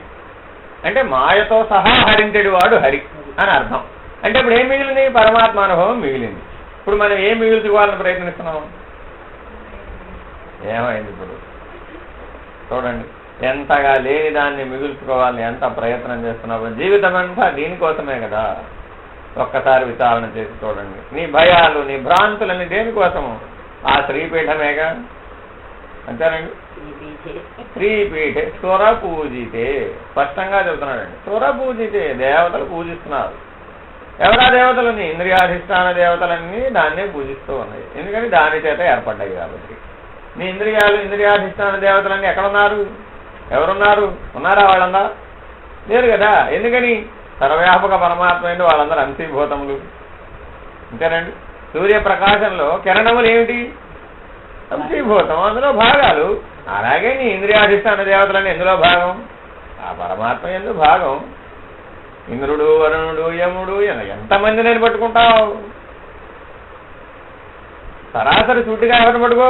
అంటే మాయతో సహా హరించడి వాడు హరి అని అర్థం. అంటే ఇప్పుడు ఏం మిగిలింది? పరమాత్మ అనుభవం మిగిలింది. ఇప్పుడు మనం ఏం మిగుల్చుకోవాలని ప్రయత్నిస్తున్నాం? ఏమైంది ఇప్పుడు చూడండి, ఎంతగా లేని దాన్ని మిగుల్చుకోవాలని ఎంత ప్రయత్నం చేస్తున్నావు. జీవితం అంతా దీనికోసమే కదా. ఒక్కసారి విచారణ చేసి చూడండి. నీ భయాలు, నీ భ్రాంతులని దేనికోసము? ఆ శ్రీపీఠమేగా. అంతేనండి. శ్రీపీఠే సుర పూజితే, స్పష్టంగా చెబుతున్నాడండి. సుర పూజితే, దేవతలు పూజిస్తున్నారు. ఎవరా దేవతలని? ఇంద్రియాధిష్టాన దేవతలన్నీ దాన్నే పూజిస్తూ ఉన్నాయి. ఎందుకని? దాని చేత ఏర్పడ్డాయి కాబట్టి. నీ ఇంద్రియాలు, ఇంద్రియాధిష్టాన దేవతలన్నీ ఎక్కడున్నారు? ఎవరున్నారు? ఉన్నారా వాళ్ళందా? లేరు కదా. ఎందుకని? సర్వవ్యాపక పరమాత్మ ఏంటి? వాళ్ళందరూ అంశీభూతములు. అంతేనండి. సూర్యప్రకాశంలో కిరణములు ఏమిటి? అంశీభూతం, అందులో భాగాలు. అలాగే నీ ఇంద్రియాధిష్టాన దేవతలని ఎందులో భాగం? ఆ పరమాత్మ ఎందు భాగం. ఇంద్రుడు, వరుణుడు, యముడు, ఎంతమంది నేను పట్టుకుంటావు? సరాసరి సూటిగా ఎవరిని పట్టుకో?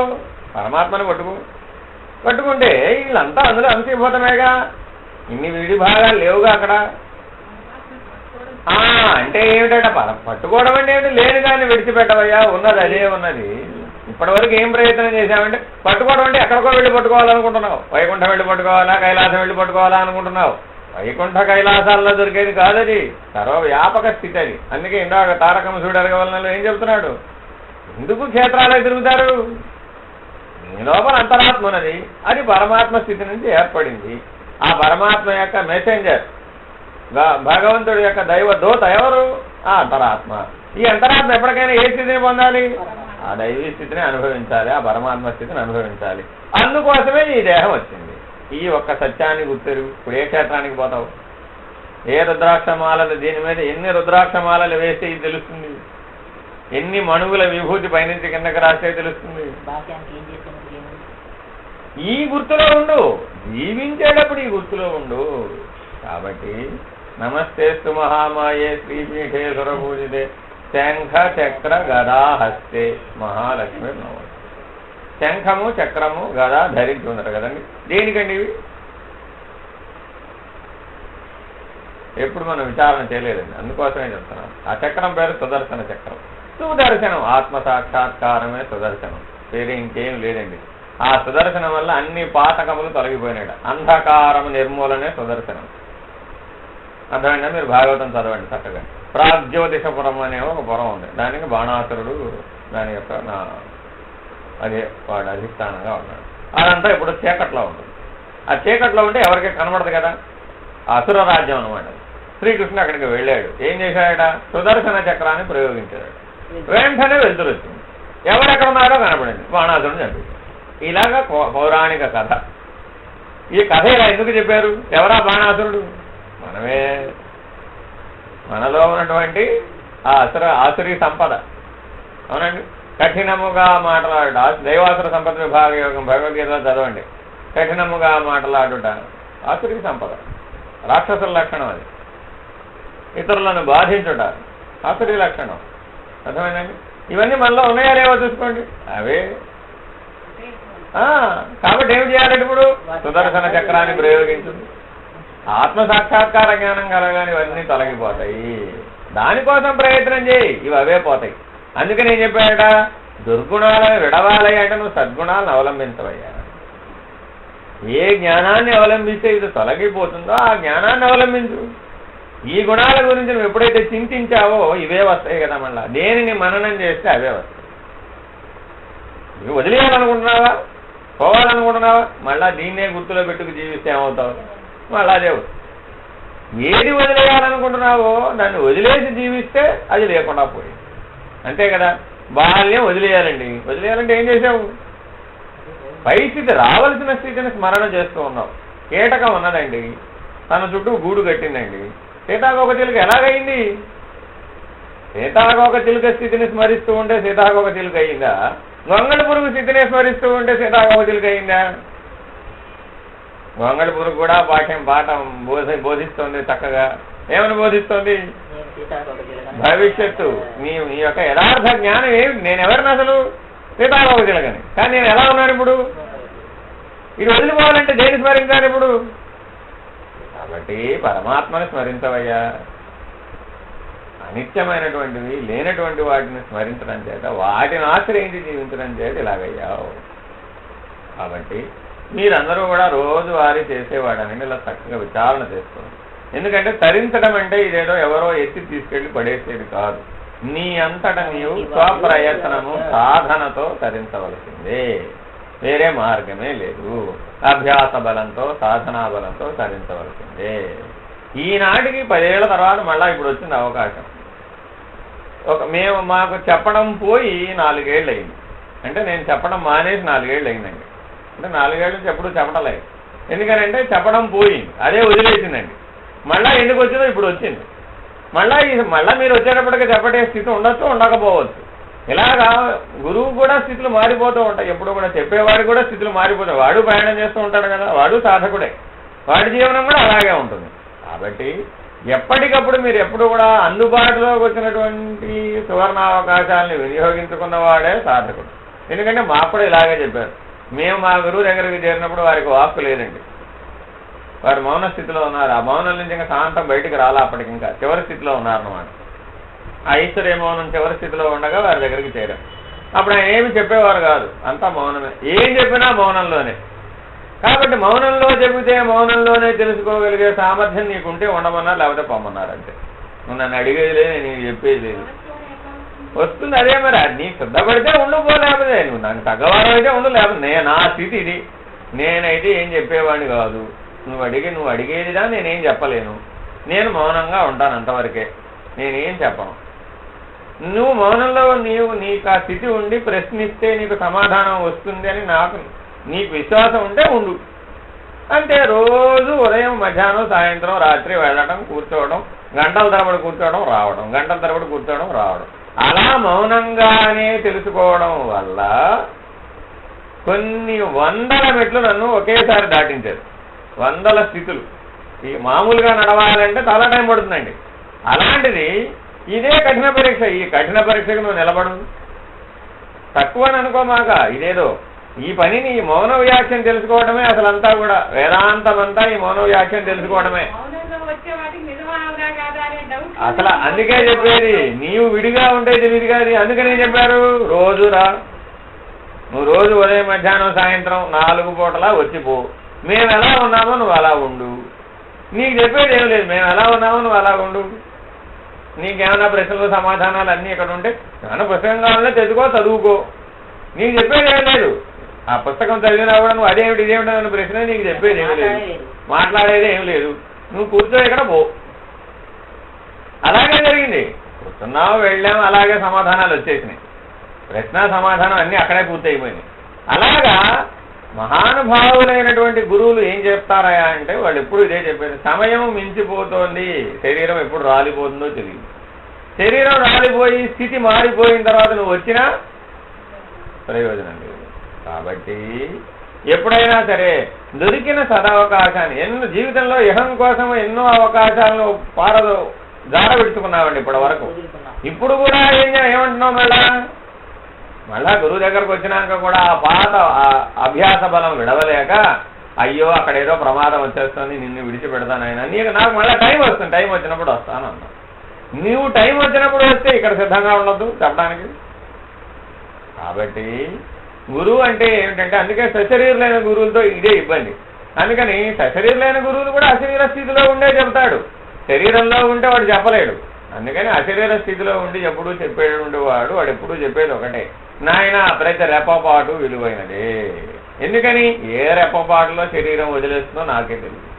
పరమాత్మని పట్టుకుంటే వీళ్ళంతా అందులో అంశీభూతమేగా. ఇన్ని విడి భాగాలు లేవుగా అక్కడ. అంటే ఏమిటట? పట్టుకోవడం అంటే ఏమిటి? లేని దాన్ని విడిచిపెట్టవయ్యా, ఉన్నది అదే ఉన్నది. ఇప్పటివరకు ఏం ప్రయత్నం చేశామంటే, పట్టుకోవడం అంటే ఎక్కడికో వెళ్ళి పట్టుకోవాలనుకుంటున్నావు. వైకుంఠం వెళ్ళి పట్టుకోవాలా, కైలాసం వెళ్ళి పట్టుకోవాలా అనుకుంటున్నావు. వైకుంఠ కైలాసాల్లో దొరికేది కాదది, సర్వవ్యాపక స్థితి అది. అందుకే ఇందాక తారకం చూడరగ వలనలో ఏం చెప్తున్నాడు? ఎందుకు క్షేత్రాలే తిరుగుతారు? నీ లోపల అంతరాత్మ ఉన్నది, అది పరమాత్మ స్థితి నుంచి ఏర్పడింది. ఆ పరమాత్మ యొక్క మెసెంజర్, భగవంతుడి యొక్క దైవ దూత ఎవరు? ఆ అంతరాత్మ. ఈ అంతరాత్మ ఎప్పటికైనా ఏ స్థితిని పొందాలి? ఆ దైవీ స్థితిని అనుభవించాలి, ఆ పరమాత్మ స్థితిని అనుభవించాలి. అందుకోసమే ఈ దేహం వచ్చింది. ఈ ఒక్క సత్యాన్ని గుర్తెరుగు. ఇప్పుడు ఏ క్షేత్రానికి పోతావు? ఏ రుద్రాక్షమాలలు, దీని మీద ఎన్ని రుద్రాక్షమాలలు వేస్తే ఇది తెలుస్తుంది. ఎన్ని మణుగుల విభూతి పైనుంచి కిందకి రాస్తే తెలుస్తుంది. ఈ గుర్తులో ఉండు, జీవించేటప్పుడు ఈ గుర్తులో ఉండు. కాబట్టి నమస్తేస్తు మహామాయే శ్రీపీఠే సురపూజితే శంఖ చక్ర గదా హస్తే మహాలక్ష్మి నమస్తే. శంఖము, చక్రము, గదా ధరించి ఉన్నారు కదండి. దేనికండి ఇవి? ఎప్పుడు మనం విచారణ చేయలేదండి, అందుకోసమే చెప్తున్నాం. ఆ చక్రం పేరు సుదర్శన చక్రం. సుదర్శనం ఆత్మ సాక్షాత్కారమే సుదర్శనం, వేరే ఇంకేం లేదండి. ఆ సుదర్శనం వల్ల అన్ని పాతకములు తొలగిపోయినాడు. అంధకారము నిర్మూలనే సుదర్శనం. అర్థమైందా? మీరు భాగవతం చదవండి చక్కగా. ప్రాగ్జ్యోతిషపురం అనే ఒక పురం ఉంది. దానికి బాణాసురుడు దాని యొక్క అదే వాడు అధిష్టానంగా ఉన్నాడు. అదంతా ఇప్పుడు చీకట్లో ఉంటుంది. ఆ చీకట్లో ఉంటే ఎవరికి కనబడదు కదా. అసుర రాజ్యం అనమాట. శ్రీకృష్ణుడు అక్కడికి వెళ్ళాడు. ఏం చేశాడట? సుదర్శన చక్రాన్ని ప్రయోగించాడు. వెంటనే వెళ్తురు వచ్చింది. ఎవరెక్కడ ఉన్నారో కనపడింది. బాణాసురుడు చంపేశాడు. ఇలాగా పౌరాణిక కథ. ఈ కథ ఇలా ఎందుకు చెప్పారు? ఎవరా బాణాసురుడు? మనమే. మనలో ఉన్నటువంటి ఆ ఆసురీ సంపద. అవునండి. కఠినముగా మాట్లాడుట, దైవాసుర సంపద విభాగ యోగం భగవద్గీతలో చదవండి. కఠినముగా మాట్లాడుట ఆసురీ సంపద, రాక్షసుల లక్షణం. అది ఇతరులను బాధించుట ఆసురీ లక్షణం. అర్థమైందండి? ఇవన్నీ మనలో ఉన్నాయా లేవో చూసుకోండి. అవే. కాబట్టి ఏం చేయాలంటే ఇప్పుడు సుదర్శన చక్రాన్ని ప్రయోగించుంది. ఆత్మ సాక్షాత్కార జ్ఞానం కలగానే ఇవన్నీ తొలగిపోతాయి. దానికోసం ప్రయత్నం చేయి, ఇవి అవే పోతాయి. అందుకని ఏం చెప్పాడట? దుర్గుణాలను విడవాలి అంటే నువ్వు సద్గుణాలను అవలంబించవయ్యా. ఏ జ్ఞానాన్ని అవలంబిస్తే ఇది తొలగిపోతుందో ఆ జ్ఞానాన్ని అవలంబించు. ఈ గుణాల గురించి నువ్వు ఎప్పుడైతే చింతించావో ఇవే వస్తాయి కదా. మళ్ళా దేనిని మననం చేస్తే అవే వస్తాయి. నువ్వు వదిలేయాలనుకుంటున్నావా, పోవాలనుకుంటున్నావా, మళ్ళా దీన్నే గుర్తులో పెట్టుకు జీవిస్తే ఏమవుతావు? మళ్ళా అదే. ఏది వదిలేయాలనుకుంటున్నావో దాన్ని వదిలేసి జీవిస్తే అది లేకుండా పోయింది. అంతే కదా. బాల్యం వదిలేయాలండి. వదిలేయాలంటే ఏం చేసావు? పై స్థితి, రావాల్సిన స్థితిని స్మరణ చేస్తూ ఉన్నావు. కీటకం ఉన్నదండి, తన చుట్టూ గూడు కట్టిందండి. సీతాకోక చిలుక ఎలాగైంది? సీతాకోక చిలుక స్థితిని స్మరిస్తూ ఉంటే సీతాకోక చిలుక అయిందా? గొంగళి పురుగు స్థితిని స్మరిస్తూ ఉంటే సీతాకోక చిలుక అయిందా? గొంగళి పురుగు కూడా పాఠం బోధిస్తోంది చక్కగా. ఏమని బోధిస్తోంది? భవిష్యత్తు. నీ యొక్క యథార్థ జ్ఞానం ఏమి? నేను ఎవరిని అసలు? సీతాకోక చిలుకని. కానీ నేను ఎలా ఉన్నాను ఇప్పుడు? ఇది వదిలిపోవాలంటే దేని స్మరించాను ఇప్పుడు? కాబట్టి పరమాత్మని స్మరించవయ్యా. అనిత్యమైనటువంటివి లేనటువంటి వాటిని స్మరించడం చేత, వాటిని ఆశ్రయించి జీవించడం చేత ఇలాగయ్యావు. కాబట్టి మీరందరూ కూడా రోజువారీ చేసేవాడని ఇలా చక్కగా విచారణ చేసుకోండి. ఎందుకంటే తరించడం అంటే ఇదేదో ఎవరో ఎత్తి తీసుకెళ్లి పడేసేది కాదు. నీ అంతట నీవు స్వప్రయత్నము సాధనతో తరించవలసిందే, వేరే మార్గమే లేదు. అభ్యాస బలంతో సాధనా బలంతో తరించవలసిందే. ఈనాటికి 10 ఏళ్ల తర్వాత మళ్ళా ఇప్పుడు వచ్చింది అవకాశం. మాకు చెప్పడం పోయి 4 ఏళ్ళు అయింది. అంటే నేను చెప్పడం మానేసి 4 ఏళ్ళు అయిందండి. అంటే 4 ఏళ్ళు ఎప్పుడు చెప్పడలేదు. ఎందుకనంటే చెప్పడం పోయింది, అదే వదిలేసిందండి. మళ్ళా ఎందుకు వచ్చిందో ఇప్పుడు వచ్చింది. మళ్ళా మీరు వచ్చేటప్పటికి చెప్పటే స్థితి ఉండొచ్చు, ఉండకపోవచ్చు. ఇలాగా గురువు కూడా స్థితులు మారిపోతూ ఉంటాయి. ఎప్పుడు కూడా చెప్పేవాడు కూడా స్థితులు మారిపోతాయి. వాడు ప్రయాణం చేస్తూ ఉంటాడు కదా, వాడు సాధకుడే, వాడి జీవనం కూడా అలాగే ఉంటుంది. కాబట్టి ఎప్పటికప్పుడు మీరు ఎప్పుడు కూడా అందుబాటులోకి వచ్చినటువంటి సువర్ణావకాశాలను వినియోగించుకున్నవాడే సాధకుడు. ఎందుకంటే మాకు కూడా ఇలాగే చెప్పారు. మేము మా గురువు దగ్గరికి చేరినప్పుడు వారికి వాక్కు లేదండి, వారు మౌన స్థితిలో ఉన్నారు. ఆ మౌనం నుంచి ఇంకా శాంతం బయటికి రాలా, అప్పటికి ఇంకా చివరి స్థితిలో ఉన్నారన్నమాట. ఆ ఐశ్వర్య మౌనం చివరి స్థితిలో ఉండగా వారి దగ్గరికి చేరాం. అప్పుడు ఆయన ఏమి చెప్పేవారు కాదు, అంతా మౌనమే. ఏం చెప్పినా మౌనంలోనే. కాబట్టి మౌనంలో చెబితే మౌనంలోనే తెలుసుకోగలిగే సామర్థ్యం నీకుంటే ఉండమన్నారు, లేకపోతే పొమ్మన్నారు. అంతే. నువ్వు నన్ను అడిగేది లేదు, నేను చెప్పేది లేదు. వస్తుంది అదే మరి. నీ సిద్ధపడితే ఉండిపో, లేకపోతే నువ్వు నాకు తగ్గవారం అయితే ఉండు, లేకపోతే నా స్థితి ఇది. నేనైతే ఏం చెప్పేవాడిని కాదు. నువ్వు అడిగేదిదా నేనేం చెప్పలేను. నేను మౌనంగా ఉంటాను, అంతవరకే. నేనేం చెప్పను. నువ్వు మౌనంలో నీకు ఆ స్థితి ఉండి ప్రశ్నిస్తే నీకు సమాధానం వస్తుంది అని నీకు విశ్వాసం ఉంటే ఉండు. అంటే రోజు ఉదయం, మధ్యాహ్నం, సాయంత్రం, రాత్రి వెళ్ళడం, కూర్చోవడం, గంటల తరబడి కూర్చోవడం, రావడం, గంటల తరబడి కూర్చోవడం, రావడం. అలా మౌనంగానే తెలుసుకోవడం వల్ల కొన్ని 100 మెట్లు నన్ను ఒకేసారి దాటించారు. 100 స్థితులు. ఈ మామూలుగా నడవాలంటే చాలా టైం పడుతుందండి. అలాంటిది ఇదే కఠిన పరీక్ష. ఈ కఠిన పరీక్షకు నువ్వు నిలబడు. తక్కువని అనుకోమాక. ఇదేదో ఈ పనిని, ఈ మౌన వ్యాఖ్యం తెలుసుకోవడమే అసలంతా కూడా. వేదాంతం అంతా ఈ మౌన వ్యాఖ్యం తెలుసుకోవడమే. అసలు అందుకే చెప్పేది, నీవు విడిగా ఉండేది విడిగా. అందుకనే చెప్పారు రోజురా, నువ్వు రోజు ఉదయం, మధ్యాహ్నం, సాయంత్రం 4 పూటలా వచ్చిపో. మేము ఎలా ఉన్నామో నువ్వు అలా ఉండు. నీకు చెప్పేది ఏం లేదు, మేము ఎలా ఉన్నామో నువ్వు అలా ఉండు. నీకేమైనా ప్రశ్నలు, సమాధానాలు అన్నీ ఇక్కడ ఉంటే ఏమైనా పుస్తకం కావాలన్నా తెచ్చుకో, చదువుకో. నీకు చెప్పేది ఏం లేదు. ఆ పుస్తకం చదివినా కూడా నువ్వు అదేమిటి ఇదేమిటి అన్న ప్రశ్న నీకు చెప్పేది ఏమి లేదు, మాట్లాడేది ఏం లేదు. నువ్వు కూర్చో, ఇక్కడ పో. అలాగే జరిగింది. కూర్చున్నావు, వెళ్ళాము, అలాగే సమాధానాలు వచ్చేసినాయి. ప్రశ్న సమాధానం అన్నీ అక్కడే పూర్తయిపోయినాయి. అలాగా మహానుభావులైనటువంటి గురువులు ఏం చెప్తారయా అంటే, వాళ్ళు ఎప్పుడు ఇదే చెప్పారు. సమయం మించిపోతోంది, శరీరం ఎప్పుడు రాలిపోతుందో తెలియదు. శరీరం రాలిపోయి స్థితి మారిపోయిన తర్వాత నువ్వు వచ్చినా ప్రయోజనం లేదు. కాబట్టి ఎప్పుడైనా సరే దొరికిన సదవకాశాన్ని, జీవితంలో ఇహం కోసం ఎన్నో అవకాశాలను జారబెట్టుకున్నామండి ఇప్పటి వరకు. ఇప్పుడు కూడా ఏమంటున్నావు, మళ్ళా గురువు దగ్గరకు వచ్చినాక కూడా ఆ పాత అభ్యాస బలం విడవలేక, అయ్యో అక్కడ ఏదో ప్రమాదం వచ్చేస్తుంది, నిన్ను విడిచిపెడతానైనా, నాకు మళ్ళీ టైం వస్తుంది, టైం వచ్చినప్పుడు వస్తాను అన్నా. నువ్వు టైం వచ్చినప్పుడు వస్తే ఇక్కడ సిద్ధంగా ఉండొద్దు చెప్పడానికి. కాబట్టి గురువు అంటే ఏమిటంటే, అందుకే సశరీరులైన గురువులతో ఇదే ఇబ్బంది. అందుకని సశరీరులైన గురువులు కూడా అశరీర స్థితిలో ఉండే చెప్తాడు. శరీరంలో ఉంటే వాడు చెప్పలేడు. అందుకని అశరీర స్థితిలో ఉండి ఎప్పుడూ చెప్పేటువంటి వాడు ఎప్పుడూ చెప్పేది ఒకటే, నాయన ప్రతి రెప్పపాటు విలువైనదే. ఎందుకని? ఏ రెప్పపాటులో శరీరం వదిలేస్తుందో నాకే తెలియదు.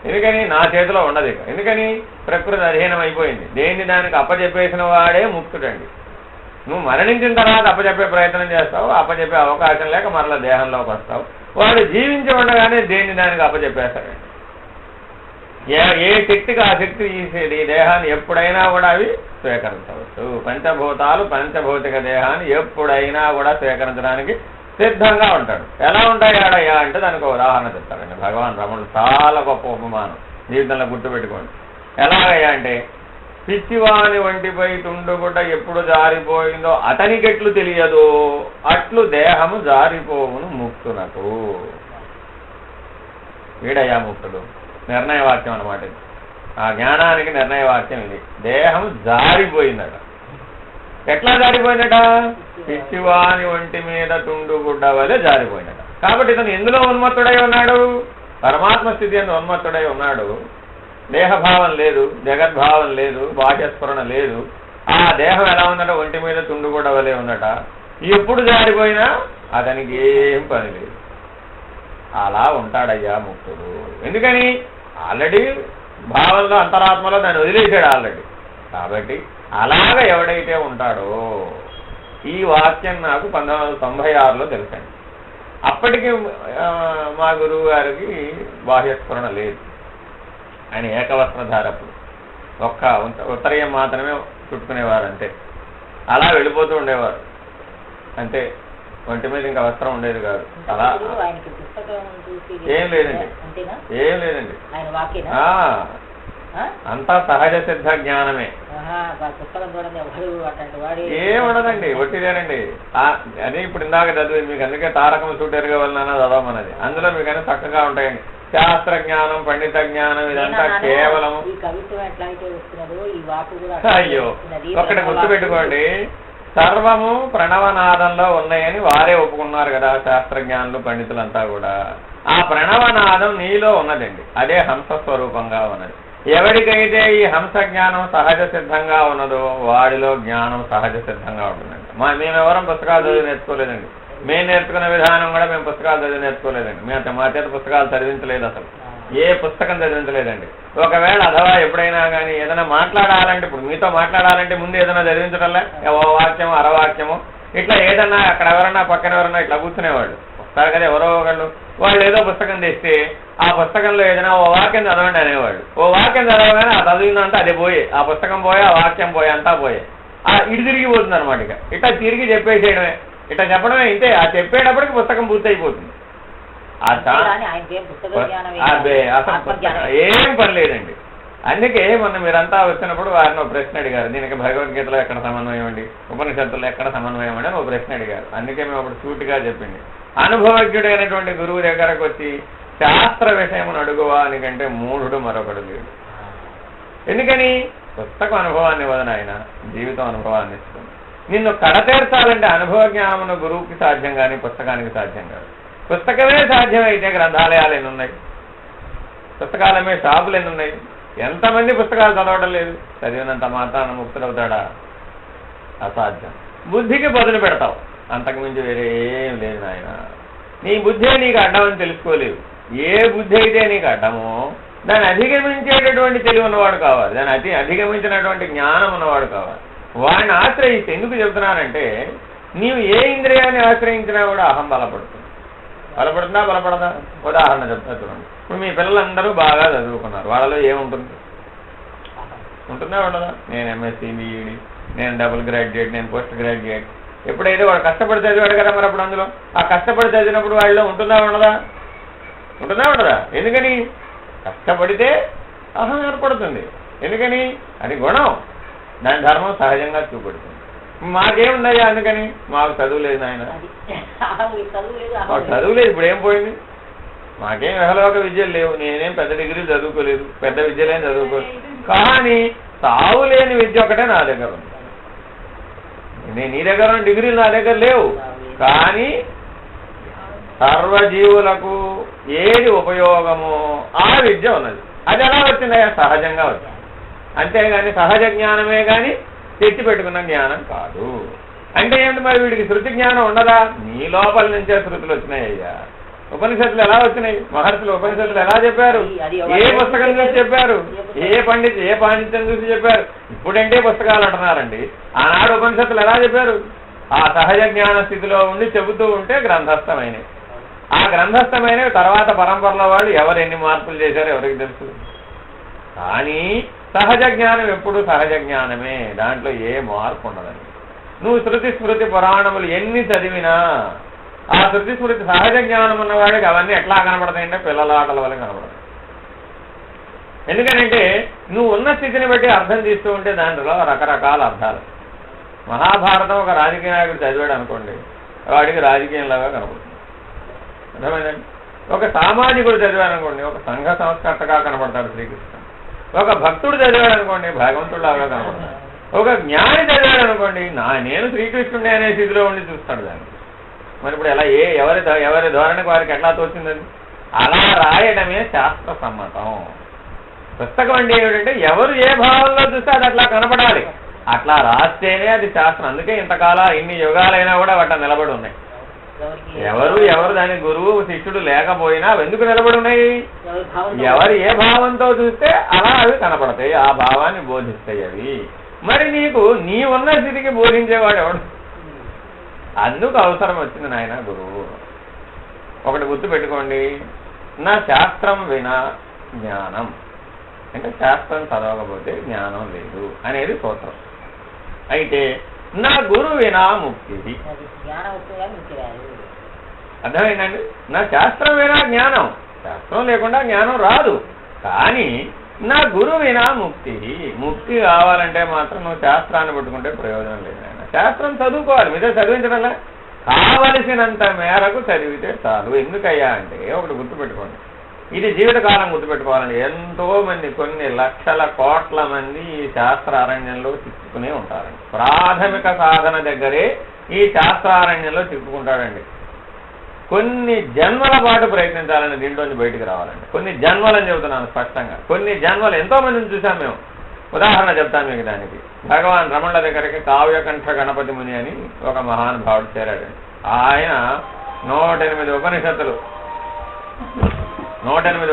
ఎందుకని? నా చేతిలో ఉండదు. ఎందుకని? ప్రకృతి అధీనం అయిపోయింది. దేన్ని దానికి అప్పచెప్పేసిన వాడే ముక్తుడండి. నువ్వు మరణించిన తర్వాత అప్పచెప్పే ప్రయత్నం చేస్తావు, అప్పచెప్పే అవకాశం లేక మరలా దేహంలోకి వస్తావు. వాడు జీవించి ఉండగానే దేన్ని దానికి అప్పచెప్పేస్తాడండి. ఏ శక్తికి ఆ శక్తి ఈ దేహాన్ని ఎప్పుడైనా కూడా అవి స్వీకరించవచ్చు. పంచభూతాలు పంచభౌతిక దేహాన్ని ఎప్పుడైనా కూడా స్వీకరించడానికి సిద్ధంగా ఉంటాడు. ఎలా ఉంటాయాడయ్యా అంటే దానికి ఉదాహరణ చెప్తారండి భగవాన్ రమణుడు. చాలా గొప్ప ఉపమానం, జీవితంలో గుర్తుపెట్టుకోండి. ఎలాగయ్యా అంటే, పిచ్చివాని వంటిపై తుండుగుట ఎప్పుడు జారిపోయిందో అతనికెట్లు తెలియదో అట్లు దేహము జారిపోవును ముక్తునకు. వీడయ్యా ముక్తుడు. నిర్ణయవాక్యం అనమాట ఇది. ఆ జ్ఞానానికి నిర్ణయవాక్యం ఇది. దేహం జారిపోయిందట. ఎట్లా జారిపోయిందట? పిచ్చివాని ఒంటి మీద తుండుగుడ్డ వలె జారిపోయిందట. కాబట్టి ఇతను ఎందులో ఉన్మత్తుడై ఉన్నాడు? పరమాత్మ స్థితి అని ఉన్మత్తుడై ఉన్నాడు. దేహభావం లేదు, జగద్భావం లేదు, బాహ్యస్ఫురణ లేదు. ఆ దేహం ఎలా ఉందట? ఒంటి మీద తుండుగుడ్డ వలె ఉందట. ఎప్పుడు జారిపోయినా అతనికి ఏం పని లేదు. అలా ఉంటాడయ్యా ముక్తుడు. ఎందుకని? ఆల్రెడీ భావంలో అంతరాత్మలో దాన్ని వదిలేసాడు ఆల్రెడీ. కాబట్టి అలాగ ఎవడైతే ఉంటాడో, ఈ వాక్యం నాకు 1996లో తెలిసింది. అప్పటికి మా గురువు గారికి బాహ్యస్ఫురణ లేదు. ఆయన ఏకవస్త్రధారప్పుడు ఒక్క ఉత్తరీయం మాత్రమే చుట్టుకునేవారు, అంతే. అలా వెళ్ళిపోతూ ఉండేవారు అంతే. ఒంటి మీద ఇంకా వస్త్రం ఉండేది కాదు. అలా ఏం లేదండి, ఏం లేదండి. అంతా సహజ సిద్ధ జ్ఞానమే. ఏముండదండి, ఒట్టిదేనండి. అదే ఇప్పుడు ఇందాక చదివి మీకు, అందుకే తారకం సూటెరుగా వలన చదవమన్నది. అందులో మీకు అన్ని చక్కగా ఉంటాయండి. శాస్త్ర జ్ఞానం, పండిత జ్ఞానం, ఇదంతా కేవలం. అయ్యో, ఒక్కటి గుర్తుపెట్టుకోండి, సర్వము ప్రణవనాదంలో ఉన్నాయని వారే ఒప్పుకున్నారు కదా శాస్త్రజ్ఞానులు, పండితులంతా కూడా. ఆ ప్రణవనాదం నీలో ఉన్నదండి. అదే హంస స్వరూపంగా ఉన్నది. ఎవరికైతే ఈ హంస జ్ఞానం సహజ సిద్ధంగా ఉన్నదో వాడిలో జ్ఞానం సహజ సిద్ధంగా ఉంటుందండి. మేమెవరం పుస్తకాలు చదివి నేర్చుకోలేదండి. మేము నేర్చుకున్న విధానం కూడా మేము పుస్తకాలు చదివి నేర్చుకోలేదండి. మేము మా చేత పుస్తకాలు చదివించలేదు, అసలు ఏ పుస్తకం చదివించలేదండి. ఒకవేళ అథవా ఎప్పుడైనా కానీ ఏదైనా మాట్లాడాలంటే, ఇప్పుడు మీతో మాట్లాడాలంటే ముందు ఏదైనా చదివించడంలే, ఓ వాక్యము అరవాక్యము ఇట్లా ఏదన్నా అక్కడ ఎవరన్నా పక్కన ఎవరన్నా ఇట్లా కూర్చునేవాళ్ళు వస్తారు కదా ఎవరో ఒకళ్ళు. వాళ్ళు ఏదో పుస్తకం తెస్తే ఆ పుస్తకంలో ఏదైనా ఓ వాక్యం చదవండి అనేవాళ్ళు. ఓ వాక్యం చదవగానే ఆ చదివిందంతా అదే పోయే, ఆ పుస్తకం పోయే, ఆ వాక్యం పోయే, అంతా పోయే. ఇటు తిరిగిపోతుంది అనమాట. ఇట్లా తిరిగి చెప్పేసేయడమే, ఇట్లా చెప్పడమే. ఇంతే. ఆ చెప్పేటప్పటికి పుస్తకం పూర్తయిపోతుంది. ఏం పని లేదండి. అందుకే మొన్న మీరంతా వచ్చినప్పుడు వారిని ఒక ప్రశ్న అడిగారు, దీనికి భగవద్గీతలో ఎక్కడ సమన్వయం అండి, ఉపనిషత్తుల్లో ఎక్కడ సమన్వయం అండి అని ఒక ప్రశ్న అడిగారు. అందుకే మేము అప్పుడు సూటిగా చెప్పింది, అనుభవజ్ఞుడైనటువంటి గురువు దగ్గరకు వచ్చి శాస్త్ర విషయమును అడుగువానికంటే మూఢుడు మరొకడు లేడు. ఎందుకని? పుస్తకం అనుభవాన్ని ఇవ్వదు ఆయన, జీవితం అనుభవాన్ని ఇస్తుంది. నిన్ను కడతేర్చాలంటే అనుభవ జ్ఞానమును గురువుకి సాధ్యం కానీ పుస్తకానికి సాధ్యం కాదు. పుస్తకమే సాధ్యమైతే గ్రంథాలయాలు ఎన్ని ఉన్నాయి, పుస్తకాలమే షాపులు ఎన్ని ఉన్నాయి. ఎంతమంది పుస్తకాలు చదవడం లేదు? చదివినంత మాత్రాన ముక్తుడవుతాడా? అసాధ్యం. బుద్ధికి బదులు పెడతావు, అంతకుమించి వేరే ఏం లేదు నాయన. నీ బుద్ధే నీకు అడ్డమని తెలుసుకోలేవు. ఏ బుద్ధి అయితే నీకు అడ్డమో దాన్ని అధిగమించేటటువంటి తెలివి ఉన్నవాడు కావాలి, దాన్ని అధిగమించినటువంటి జ్ఞానం ఉన్నవాడు కావాలి. వాడిని ఆశ్రయిస్తే, ఎందుకు చెబుతున్నానంటే, నీవు ఏ ఇంద్రియాన్ని ఆశ్రయించినా కూడా అహం బలపడుతుంది. బలపడుతుందా బలపడదా? ఉదాహరణ చెప్తా చూడండి. ఇప్పుడు మీ పిల్లలందరూ బాగా చదువుకున్నారు, వాళ్ళలో ఏముంటుంది? ఉంటుందా ఉండదా? నేను ఎంఎస్సీ, బీఈడి, నేను డబుల్ గ్రాడ్యుయేట్, నేను పోస్ట్ గ్రాడ్యుయేట్. ఎప్పుడైతే వాడు కష్టపడి చదివాడు కదా, మరి అప్పుడు అందులో ఆ కష్టపడి చదివినప్పుడు వాళ్ళలో ఉంటుందా ఉండదా? ఉంటుందా ఉండదా? ఎందుకని? కష్టపడితే అహం ఏర్పడుతుంది. ఎందుకని? అది గుణం, దాని ధర్మం సహజంగా చూపెడుతుంది. మాకేముందయ్యా అందుకని? మాకు చదువు లేదు నాయన, మాకు చదువు లేదు. ఇప్పుడు ఏం పోయింది? మాకేం విహలోక విద్యలు లేవు, నేనేం పెద్ద డిగ్రీలు చదువుకోలేదు, పెద్ద విద్యలేం చదువుకోలేదు. కానీ తావు లేని విద్య ఒకటే నా దగ్గర ఉంది. నేను నీ దగ్గర ఉన్న డిగ్రీలు నా దగ్గర లేవు, కానీ సర్వజీవులకు ఏది ఉపయోగమో ఆ విద్య ఉన్నది. అది ఎలా వచ్చిందయ్యా? సహజంగా వచ్చింది. అంతేగాని సహజ జ్ఞానమే కానీ తెచ్చి పెట్టుకున్న జ్ఞానం కాదు. అంటే ఏమిటి మరి? వీడికి శృతి జ్ఞానం ఉండదా? నీ లోపల నుంచే శృతులు వచ్చినాయ్యా. ఉపనిషత్తులు ఎలా వచ్చినాయి? మహర్షులు ఉపనిషత్తులు ఎలా చెప్పారు? ఏ పుస్తకం చూసి చెప్పారు? ఏ పాండిత్యం చూసి చెప్పారు? ఇప్పుడంటే పుస్తకాలు అంటున్నారండి. ఆనాడు ఉపనిషత్తులు ఎలా చెప్పారు? ఆ సహజ జ్ఞాన స్థితిలో ఉండి చెబుతూ ఉంటే గ్రంథస్థమైనవి. ఆ గ్రంథస్థమైనవి తర్వాత పరంపరలో వాళ్ళు ఎవరు ఎన్ని మార్పులు చేశారో ఎవరికి తెలుసు. కానీ సహజ జ్ఞానం ఎప్పుడు సహజ జ్ఞానమే, దాంట్లో ఏ మార్పు ఉండదండి. నువ్వు శృతి స్మృతి పురాణములు ఎన్ని చదివినా ఆ శృతి స్మృతి సహజ జ్ఞానం ఉన్నవాడికి అవన్నీ ఎట్లా కనబడతాయంటే పిల్లల ఆటల వల్ల కనబడతాయి. ఎందుకంటే నువ్వు ఉన్న స్థితిని బట్టి అర్థం తీస్తూ ఉంటే దాంట్లో రకరకాల అర్థాలు. మహాభారతం ఒక రాజకీయ నాయకుడు చదివాడు అనుకోండి, వాడికి రాజకీయంలాగా కనబడుతుంది. అర్థమైందండి? ఒక సామాజికుడు చదివారనుకోండి ఒక సంఘ సంస్కర్తగా కనపడతాడు శ్రీకృష్ణుడు. ఒక భక్తుడు చదివాడనుకోండి భగవంతుడిలాగా కనపడతాడు. ఒక జ్ఞాని చదివాడనుకోండి నేను శ్రీకృష్ణుడే అనే స్థితిలో ఉండి చూస్తాడు దాన్ని. మరి ఇప్పుడు ఎలా ఎవరి ధోరణికి వారికి ఎట్లా తోచిందని అలా రాయడమే శాస్త్ర సమ్మతం. పుస్తకం అంటే ఏమిటంటే ఎవరు ఏ భావంలో చూస్తే అది అట్లా కనపడాలి, అట్లా రాస్తేనే అది శాస్త్రం. అందుకే ఇంతకాలం ఇన్ని యుగాలైనా కూడా వాటి నిలబడి ఉన్నాయి. ఎవరు దాని గురువు శిష్యుడు లేకపోయినా ఎందుకు నిలబడి ఉన్నాయి? ఎవరు ఏ భావంతో చూస్తే అలా అవి కనపడతాయి, ఆ భావాన్ని బోధిస్తాయి అవి. మరి నీకు నీ ఉన్న స్థితికి బోధించేవాడు ఎవడు? అందుకు అవసరం వచ్చింది నాయన గురువు. ఒకటి గుర్తు పెట్టుకోండి, నా శాస్త్రం వినా జ్ఞానం అంటే శాస్త్రం చదవకపోతే జ్ఞానం లేదు అనేది సూత్రం. అయితే నా గురు వినా ముక్తి, అర్థమైందండి? నా శాస్త్రం వినా జ్ఞానం, శాస్త్రం లేకుండా జ్ఞానం రాదు. కానీ నా గురు వినా ముక్తి, ముక్తి కావాలంటే మాత్రం నువ్వు శాస్త్రాన్ని పట్టుకుంటే ప్రయోజనం లేదు. ఆయన శాస్త్రం చదువుకోవాలి, మీదే చదివించడంలా కావలసినంత మేరకు చదివితే చాలు. ఎందుకయ్యా అంటే ఒకటి గుర్తుపెట్టుకోండి, ఇది జీవితకాలం గుర్తుపెట్టుకోవాలండి. ఎంతో మంది కొన్ని లక్షల కోట్ల మంది ఈ శాస్త్రారణ్యంలో చిక్కుకునే ఉంటారండి. ప్రాథమిక సాధన దగ్గరే ఈ శాస్త్రారణ్యంలో చిక్కుకుంటాడండి. కొన్ని జన్మల పాటు ప్రయత్నించాలని దీంట్లోంచి బయటికి రావాలండి. కొన్ని జన్మలని చెబుతున్నాను స్పష్టంగా, కొన్ని జన్మలు. ఎంతో మందిని చూసాం మేము. ఉదాహరణ చెప్తాను మీకు దానికి. భగవాన్ రమణుల దగ్గరికి కావ్యకంఠ గణపతి ముని అని ఒక మహానుభావుడు చేరాడండి. ఆయన 108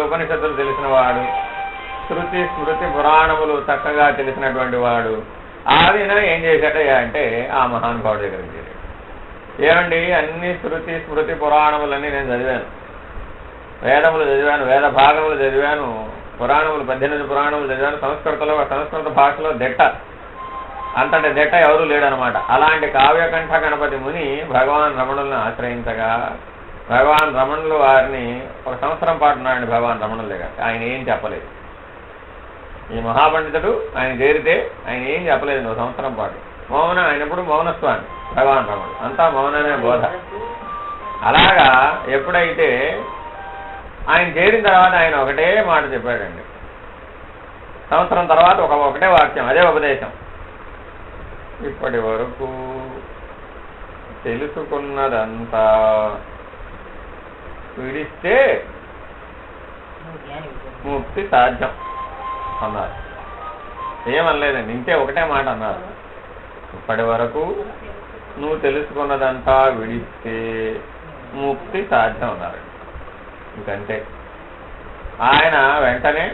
ఉపనిషత్తులు తెలిసిన వాడు, శృతి స్మృతి పురాణములు చక్కగా తెలిసినటువంటి వాడు. ఆయన ఏం చేశాడయ్యా అంటే ఆ మహానుభావుడి దగ్గరికి చేరాడు. ఏమండి, అన్ని శృతి స్మృతి పురాణములన్నీ నేను చదివాను, వేదములు చదివాను, వేద భాగములు చదివాను, పురాణములు 18 పురాణములు చదివాను. సంస్కృత భాషలో దిట్ట, అంతటి దిట్ట ఎవరూ లేడనమాట. అలాంటి కావ్యకంఠ గణపతి ముని భగవాన్ రమణులను ఆశ్రయించగా భగవాన్ రమణులు వారిని 1 సంవత్సరం పాటు ఉన్నాడండి భగవాన్ రమణుల దగ్గర. ఆయన ఏం చెప్పలేదు. ఈ మహాపండితుడు ఆయన చేరితే ఆయన ఏం చెప్పలేదు 1 సంవత్సరం పాటు. మౌన, ఆయన ఎప్పుడు మౌనస్వామి భగవాన్ రమణుడు, అంతా మౌనమే బోధ. అలాగా ఎప్పుడైతే ఆయన చేరిన తర్వాత ఆయన ఒకటే మాట చెప్పాడండి. సంవత్సరం తర్వాత ఒకటే వాక్యం, అదే ఉపదేశం. ఇప్పటి వరకు తెలుసుకున్నదంతా విడిస్తే ముక్తి సాధ్యం అన్నారు. ఏమనలేదండి, ఇంకే ఒకటే మాట అన్నారు. ఇప్పటి వరకు నువ్వు తెలుసుకున్నదంతా విడిస్తే ముక్తి సాధ్యం అన్నారు. ఇంకంతే. ఆయన వెంటనే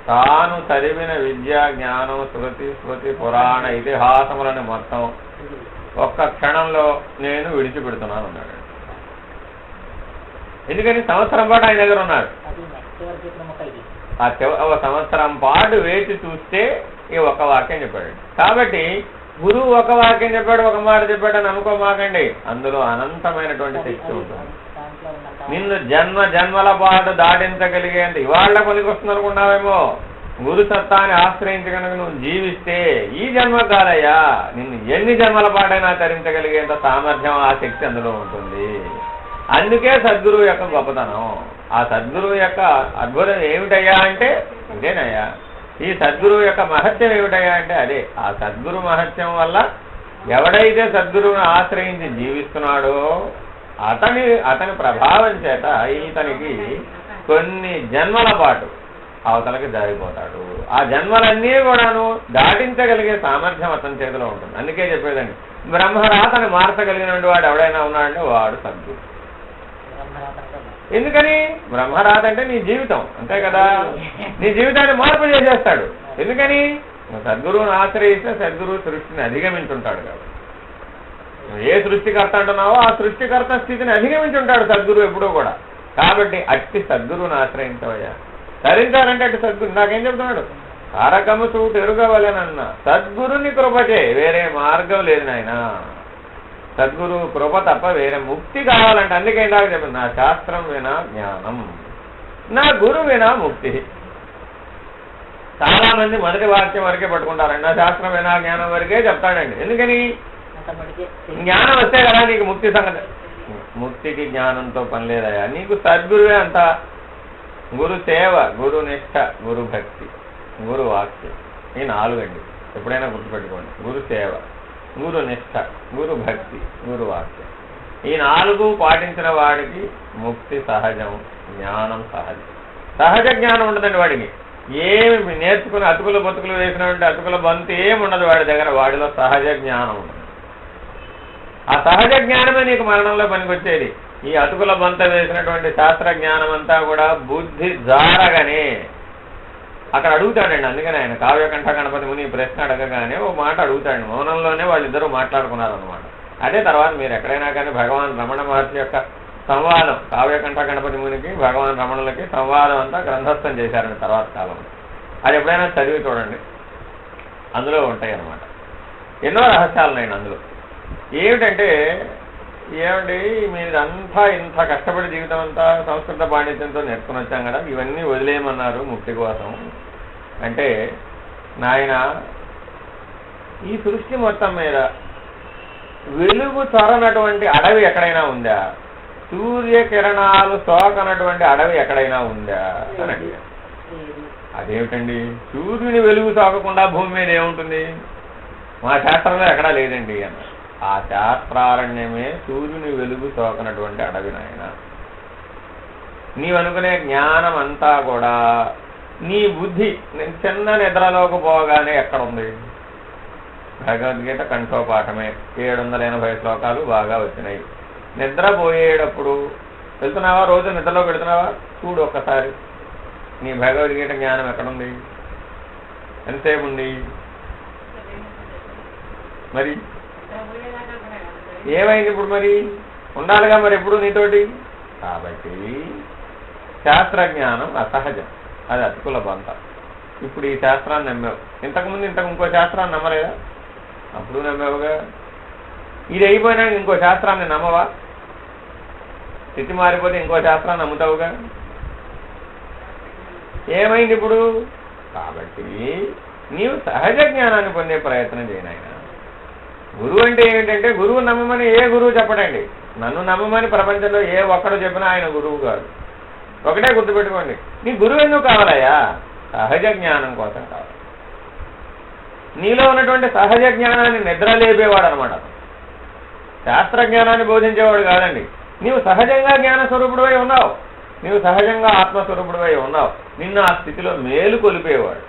తాను చదివిన విద్య జ్ఞానం శృతి స్మృతి పురాణ ఇతిహాసములను మొత్తం ఒక్క క్షణంలో నేను విడిచిపెడుతున్నాను అన్నాడు. ఎందుకని? సంవత్సరం పాటు ఆయన దగ్గర ఉన్నాడు. ఆ సంవత్సరం పాటు వేచి చూస్తే ఈ ఒక్క వాక్యం చెప్పాడు. కాబట్టి గురువు ఒక వాక్యం చెప్పాడు, ఒక మాట చెప్పాడు అని అనుకోమాకండి. అందులో అనంతమైనటువంటి శక్తి ఉంటుంది. నిన్ను జన్మల పాటు దాటించగలిగేంత ఇవాళ్ల పనికొస్తుంది అనుకున్నావేమో. గురు సత్తాన్ని ఆశ్రయించి కనుక నువ్వు జీవిస్తే ఈ జన్మ కాదయ్యా, నిన్ను ఎన్ని జన్మల పాటైనా తరించగలిగేంత సామర్థ్యం ఆ శక్తి అందులో ఉంటుంది. అందుకే సద్గురువు యొక్క గొప్పతనం. ఆ సద్గురువు యొక్క అద్భుతం ఏమిటయ్యా అంటే ఇదేనయ్యా. ఈ సద్గురువు యొక్క మహత్యం ఏమిటయ్యా అంటే అదే. ఆ సద్గురు మహత్యం వల్ల ఎవడైతే సద్గురువును ఆశ్రయించి జీవిస్తున్నాడో అతని ప్రభావం చేత ఇతనికి కొన్ని జన్మల పాటు అవతలకి జారిపోతాడు. ఆ జన్మలన్నీ కూడాను దాటించగలిగే సామర్థ్యం అతని చేతిలో ఉంటుంది. అందుకే చెప్పేదండి, బ్రహ్మరాతని మార్చగలిగిన వాడు ఎవడైనా ఉన్నాడంటే వాడు సద్గురు. ఎందుకని? బ్రహ్మరాత అంటే నీ జీవితం, అంతే కదా. నీ జీవితాన్ని మార్పు చేసేస్తాడు. ఎందుకని? సద్గురువుని ఆశ్రయిస్తే సద్గురువు సృష్టిని అధిగమించుంటాడు కాబట్టి. ఏ సృష్టికర్త అంటున్నావో ఆ సృష్టికర్త స్థితిని అధిగమించుంటాడు సద్గురువు ఎప్పుడూ కూడా. కాబట్టి అట్టి సద్గురువుని ఆశ్రయించవయ్యా. తరించాలంటే అటు సద్గురు నాకేం చెప్తున్నాడు, కారకము చూటు ఎరుగవలెనన్న సద్గురుని కృపచే వేరే మార్గం లేదు నాయన. సద్గురు కృప తప్ప వేరే ముక్తి కావాలంటే అందుకే ఇందాక చెప్పింది, నా శాస్త్రం వినా జ్ఞానం, నా గురు వినా ముక్తి. చాలా మంది మొదటి వాక్యం వరకే పట్టుకుంటారండి, నా శాస్త్రం వినా జ్ఞానం వరకే చెప్తాడండి. ఎందుకని? జ్ఞానం వస్తే కదా నీకు ముక్తి సంగతి. ముక్తికి జ్ఞానంతో పని లేదయా, నీకు సద్గురువే అంతా. గురు సేవ, గురు నిష్ఠ, గురు భక్తి, గురు వాక్యం, ఈ 4 అండి. ఎప్పుడైనా గుర్తుపెట్టుకోండి. గురు సేవ, గురు నిష్ఠ, గురు భక్తి, గురు వాక్యం. ఈ 4 పాటించిన వాడికి ముక్తి సహజం, జ్ఞానం సహజం. సహజ జ్ఞానం ఉండదండి వాడికి. ఏమి నేర్చుకుని అతుకులు బతుకులు వేసినటువంటి అతుకుల బంతి ఏముండదు వాడి దగ్గర. వాడిలో సహజ జ్ఞానం ఉండదు. ఆ సహజ జ్ఞానమే నీకు మరణంలో పనికొచ్చేది. ఈ అతుకుల బంత వేసినటువంటి శాస్త్ర జ్ఞానం అంతా కూడా బుద్ధి జారగానే అక్కడ అడుగుతాడండి. అందుకని ఆయన కావ్యకంఠ గణపతి ముని ప్రశ్న అడగగానే ఓ మాట అడుగుతాడు. మౌనంలోనే వాళ్ళిద్దరూ మాట్లాడుకున్నారన్నమాట. అదే తర్వాత మీరు ఎక్కడైనా కానీ భగవాన్ రమణ మహర్షి యొక్క సంవాదం, కావ్యకంఠ గణపతి మునికి భగవాన్ రమణులకి సంవాదం అంతా గ్రంథస్థం చేశారండి తర్వాత కాలంలో. అది ఎప్పుడైనా చదివి చూడండి, అందులో ఉంటాయి అన్నమాట. ఎన్నో రహస్యాలు ఉన్నాయండి అందులో. ఏమిటంటే, ఏమండి మీరంతా ఇంత కష్టపడి జీవితం అంతా సంస్కృత పాండిత్యంతో నేర్చుకుని వచ్చాం కదా, ఇవన్నీ వదిలేయమన్నారు ముక్తి కోసం అంటే, నాయన ఈ సృష్టి మొత్తం మీద వెలుగు చొరనటువంటి అడవి ఎక్కడైనా ఉందా? సూర్యకిరణాలు సోకనటువంటి అడవి ఎక్కడైనా ఉందా అని అడిగారు. అదేమిటండి, సూర్యుని వెలుగు సోకకుండా భూమి మీద ఏముంటుంది? మా శాస్త్రంలో ఎక్కడా లేదండి అన్నారు. ఆ శాస్త్రారణ్యమే సూర్యుని వెలుగు సోకనటువంటి అడవి నాయన. నీవనుకునే జ్ఞానం అంతా కూడా నీ బుద్ధి చిన్న నిద్రలోకి పోగానే ఎక్కడుంది? భగవద్గీత కంఠోపాఠమే, 780 శ్లోకాలు బాగా వచ్చినాయి. నిద్రపోయేటప్పుడు వెళ్తున్నావా? రోజు నిద్రలోకి వెళ్తున్నావా? చూడు ఒక్కసారి, నీ భగవద్గీత జ్ఞానం ఎక్కడుంది? ఎంతసేపు ఉంది? మరి ఏమైంది ఇప్పుడు? మరి ఉండాలిగా మరి ఎప్పుడు నీతోటి. కాబట్టి శాస్త్రజ్ఞానం అసహజం, అది అతుకుల బంత. ఇప్పుడు ఈ శాస్త్రాన్ని నమ్మావు, ఇంతకుముందు ఇంకో శాస్త్రాన్ని నమ్మలేదా? అప్పుడు నమ్మావుగా. ఇది అయిపోయినా ఇంకో శాస్త్రాన్ని నమ్మవా? స్థితి మారిపోతే ఇంకో శాస్త్రాన్ని నమ్ముతావుగా. ఏమైంది ఇప్పుడు? కాబట్టి నీవు సహజ జ్ఞానాన్ని పొందే ప్రయత్నం చేయనాయన. గురువు అంటే ఏమిటంటే, గురువు నమ్మమని ఏ గురువు చెప్పడండి. నన్ను నమ్మమని ప్రపంచంలో ఏ ఒక్కడు చెప్పినా ఆయన గురువు కాదు. ఒకటే గుర్తుపెట్టుకోండి, నీ గురువు ఎందుకు కావాలయ్యా? సహజ జ్ఞానం కోసం కావాలి. నీలో ఉన్నటువంటి సహజ జ్ఞానాన్ని నిద్రలేపేవాడు అనమాట. శాస్త్ర జ్ఞానాన్ని బోధించేవాడు కాదండి. నీవు సహజంగా జ్ఞాన స్వరూపుడువై ఉన్నావు, నీవు సహజంగా ఆత్మస్వరూపుడువై ఉన్నావు. నిన్ను ఆ స్థితిలో మేలు కొలిపేవాడు.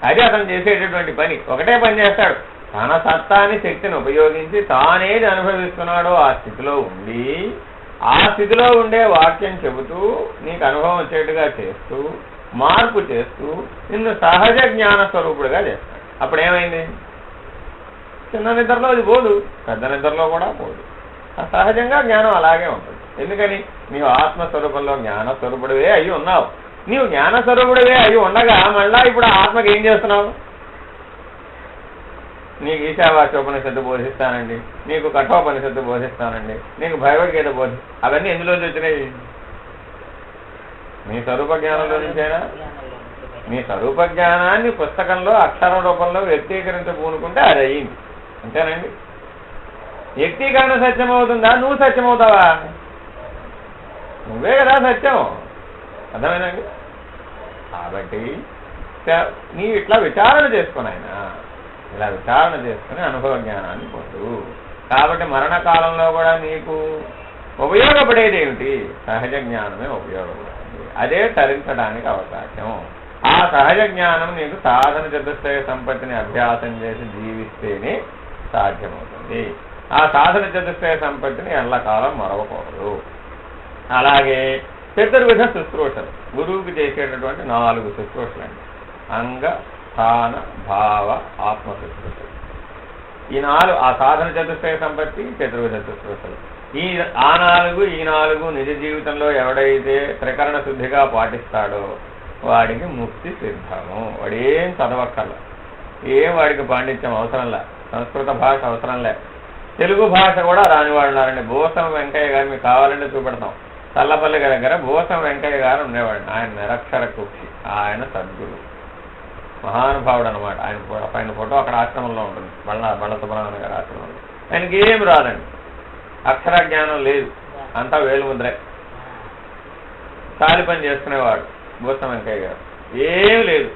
అది అతను చేసేటటువంటి పని. ఒకటే పని చేస్తాడు, తన సత్తాన్ని శక్తిని ఉపయోగించి తానేది అనుభవిస్తున్నాడో ఆ స్థితిలో ఉండి, ఆ స్థితిలో ఉండే వాక్యం చెబుతూ నీకు అనుభవం వచ్చేట్టుగా చేస్తూ, మార్పు చేస్తూ నిన్ను సహజ జ్ఞాన స్వరూపుడుగా చేస్తాడు. అప్పుడేమైంది? చిన్న నిద్రలో అది పోదు, పెద్ద నిద్రలో కూడా పోదు. సహజంగా జ్ఞానం అలాగే ఉంటుంది. ఎందుకని? నీవు ఆత్మస్వరూపంలో జ్ఞానస్వరూపుడివే అయి ఉన్నావు. నీవు జ్ఞానస్వరూపుడివే అయి ఉండగా మళ్ళా ఇప్పుడు ఆత్మకి ఏం చేస్తున్నావు? నీకు ఈశావాస్యోపనిషత్తు బోధిస్తానండి, నీకు కఠోపనిషత్తు బోధిస్తానండి, నీకు భగవద్గీత అవన్నీ ఎందులోంచి వచ్చినాయి? నీ స్వరూప జ్ఞానంలో నుంచేనా? నీ స్వరూప జ్ఞానాన్ని పుస్తకంలో అక్షర రూపంలో వ్యక్తీకరించబూనుకుంటే అది అయ్యింది, అంతేనండి. వ్యక్తీకరణ సత్యమవుతుందా? నువ్వు సత్యమవుతావా? నువ్వే కదా సత్యం. అర్థమేనండి. కాబట్టి నీవు ఇట్లా విచారణ చేసుకుని ఆయన ఇలా విచారణ చేసుకుని అనుభవ జ్ఞానాన్ని పొందు. కాబట్టి మరణకాలంలో కూడా నీకు ఉపయోగపడేది ఏమిటి? సహజ జ్ఞానమే ఉపయోగపడుతుంది. అదే తరించడానికి అవకాశం. ఆ సహజ జ్ఞానం నీకు సాధన చతుష్టయ సంపత్తిని అభ్యాసం చేసి జీవిస్తేనే సాధ్యమవుతుంది. ఆ సాధన చతుష్టయ సంపత్తిని ఎల్లకాలం మరవకూడదు. అలాగే చతుర్విధ శుశ్రూషలు, గురువుకి చేసేటటువంటి 4 శుశ్రూషలు అండి. అంగ, స్థాన, భావ, ఆత్మ శుశ్రూషలు. ఈ 4 ఆ సాధన చతుష్టయ సంపత్తి, చతుర్విధ శుశ్రూషలు. ఆ 4 నిజ జీవితంలో ఎవడైతే త్రికరణ శుద్ధిగా పాటిస్తాడో వాడికి ముక్తి సిద్ధము. వాడేం చదవక్కర్లా, ఏం వాడికి పాండిత్యం అవసరంలే, సంస్కృత భాష అవసరంలే, తెలుగు భాష కూడా రానివాడు ఉన్నారండి. భూసం వెంకయ్య గారు మీకు కావాలంటే చూపెడతాం. చల్లపల్లి దగ్గర భూసం వెంకయ్య గారు ఉండేవాడు. ఆయన నిరక్షర కుక్షి, ఆయన సద్గురు, మహానుభావుడు అనమాట. ఆయన ఫోటో అక్కడ ఆశ్రమంలో ఉంటుంది, బళ్ళ సుబ్రహ్మణ్య గారి ఆశ్రమంలో. ఆయనకి ఏం రాదండి, అక్షర జ్ఞానం లేదు. అంతా వేలుముద్రే. తాలి పని చేసుకునేవాడు భూస్తం వెంకయ్య గారు, ఏం లేదు,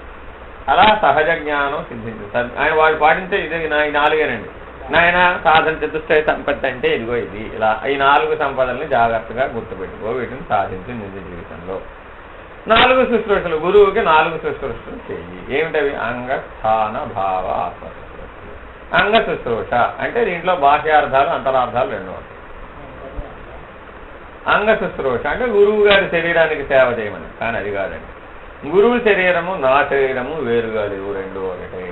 అలా సహజ జ్ఞానం సిద్ధించింది. ఆయన వాళ్ళు పాటించే ఇది ఈ 4 నాయన సాధన చతుష్టయ సంపత్తి అంటే ఇదిగో ఇది, ఇలా ఈ 4 సంపదల్ని జాగ్రత్తగా గుర్తుపెట్టుకో, వీటిని సాధించి నిజ జీవితంలో 4 శుశ్రూషలు, గురువుకి 4 శుశ్రూషలు చెయ్యి. ఏమిటవి? అంగ స్థాన భావ ఆత్మ శుశ్రూషలు. అంగ శుశ్రూష అంటే దీంట్లో బాహ్యార్థాలు అంతరార్థాలు 2 ఉంటాయి. అంగ శుశ్రూష అంటే గురువు గారి శరీరానికి సేవ చేయమని, కానీ అది కాదండి. గురువు శరీరము నా శరీరము వేరుగా లేవు, 2 ఒకటే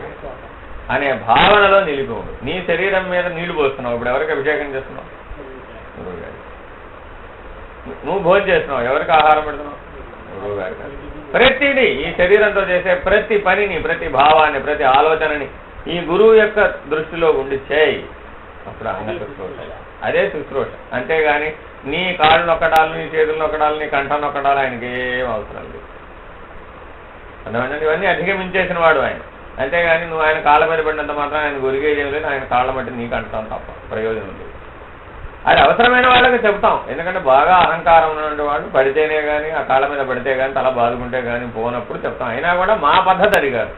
అనే భావనలో నిలిపి ఉండు. నీ శరీరం మీద నీళ్లు పోస్తున్నావు, ఇప్పుడు ఎవరికి అభిషేకం చేస్తున్నావు? గురువు గారి. నువ్వు భోజనం చేస్తున్నావు, ఎవరికి ఆహారం పెడుతున్నావు? గురువు గారి. ప్రతిదీ ఈ శరీరంతో చేసే ప్రతి పనిని, ప్రతి భావాన్ని, ప్రతి ఆలోచనని ఈ గురువు యొక్క దృష్టిలో ఉండి చేయి, అప్పుడు అంగ శుశ్రూష. అదే శుశ్రూష. అంతేగాని నీ కాళ్ళు నొక్కడాలు, నీ చేతులు నొక్కడాలు, నీ కంఠం నొక్కడాలు ఆయనకి ఏం అవసరం లేదు. అర్థమైందండి? ఇవన్నీ అధిగమించేసిన వాడు ఆయన. అంతేగాని నువ్వు ఆయన కాళ్ళ మీద పడినంత మాత్రం ఆయన గురిగేది లేదు, ఆయన కాళ్ళ మట్టి నీకు అంటాం తప్ప ప్రయోజనం లేదు. అది అవసరమైన వాళ్ళకి చెప్తాం, ఎందుకంటే బాగా అహంకారం ఉన్నటువంటి వాళ్ళు పడితేనే కానీ, ఆ కాళ్ళ మీద పడితే కానీ, తల బాదుకుంటే కానీ పోనప్పుడు చెప్తాం. అయినా కూడా మా పద్ధతి అది కాదు,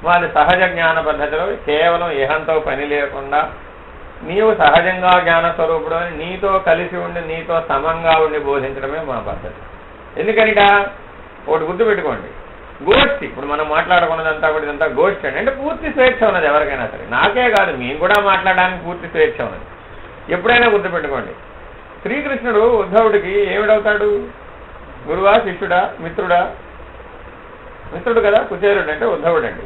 వాళ్ళ సహజ జ్ఞాన పద్ధతిలో కేవలం ఇహంతో పని లేకుండా నీవు సహజంగా జ్ఞానస్వరూపుడు అని నీతో కలిసి ఉండి, నీతో సమంగా ఉండి బోధించడమే మా పద్ధతి. ఎందుకనిట ఒకటి గుర్తుపెట్టుకోండి, గోష్ఠి, ఇప్పుడు మనం మాట్లాడుకున్నదంతా కూడా ఇదంతా గోష్ఠి అంటే పూర్తి స్వేచ్ఛ ఉన్నది ఎవరికైనా సరే. నాకే కాదు, మేము కూడా మాట్లాడడానికి పూర్తి స్వేచ్ఛ ఉన్నది. ఎప్పుడైనా గుర్తుపెట్టుకోండి, శ్రీకృష్ణుడు ఉద్ధవుడికి ఏమిడవుతాడు? గురువా, శిష్యుడా, మిత్రుడా? మిత్రుడు కదా. కుచేరుడు అంటే ఉద్ధవుడు అండి,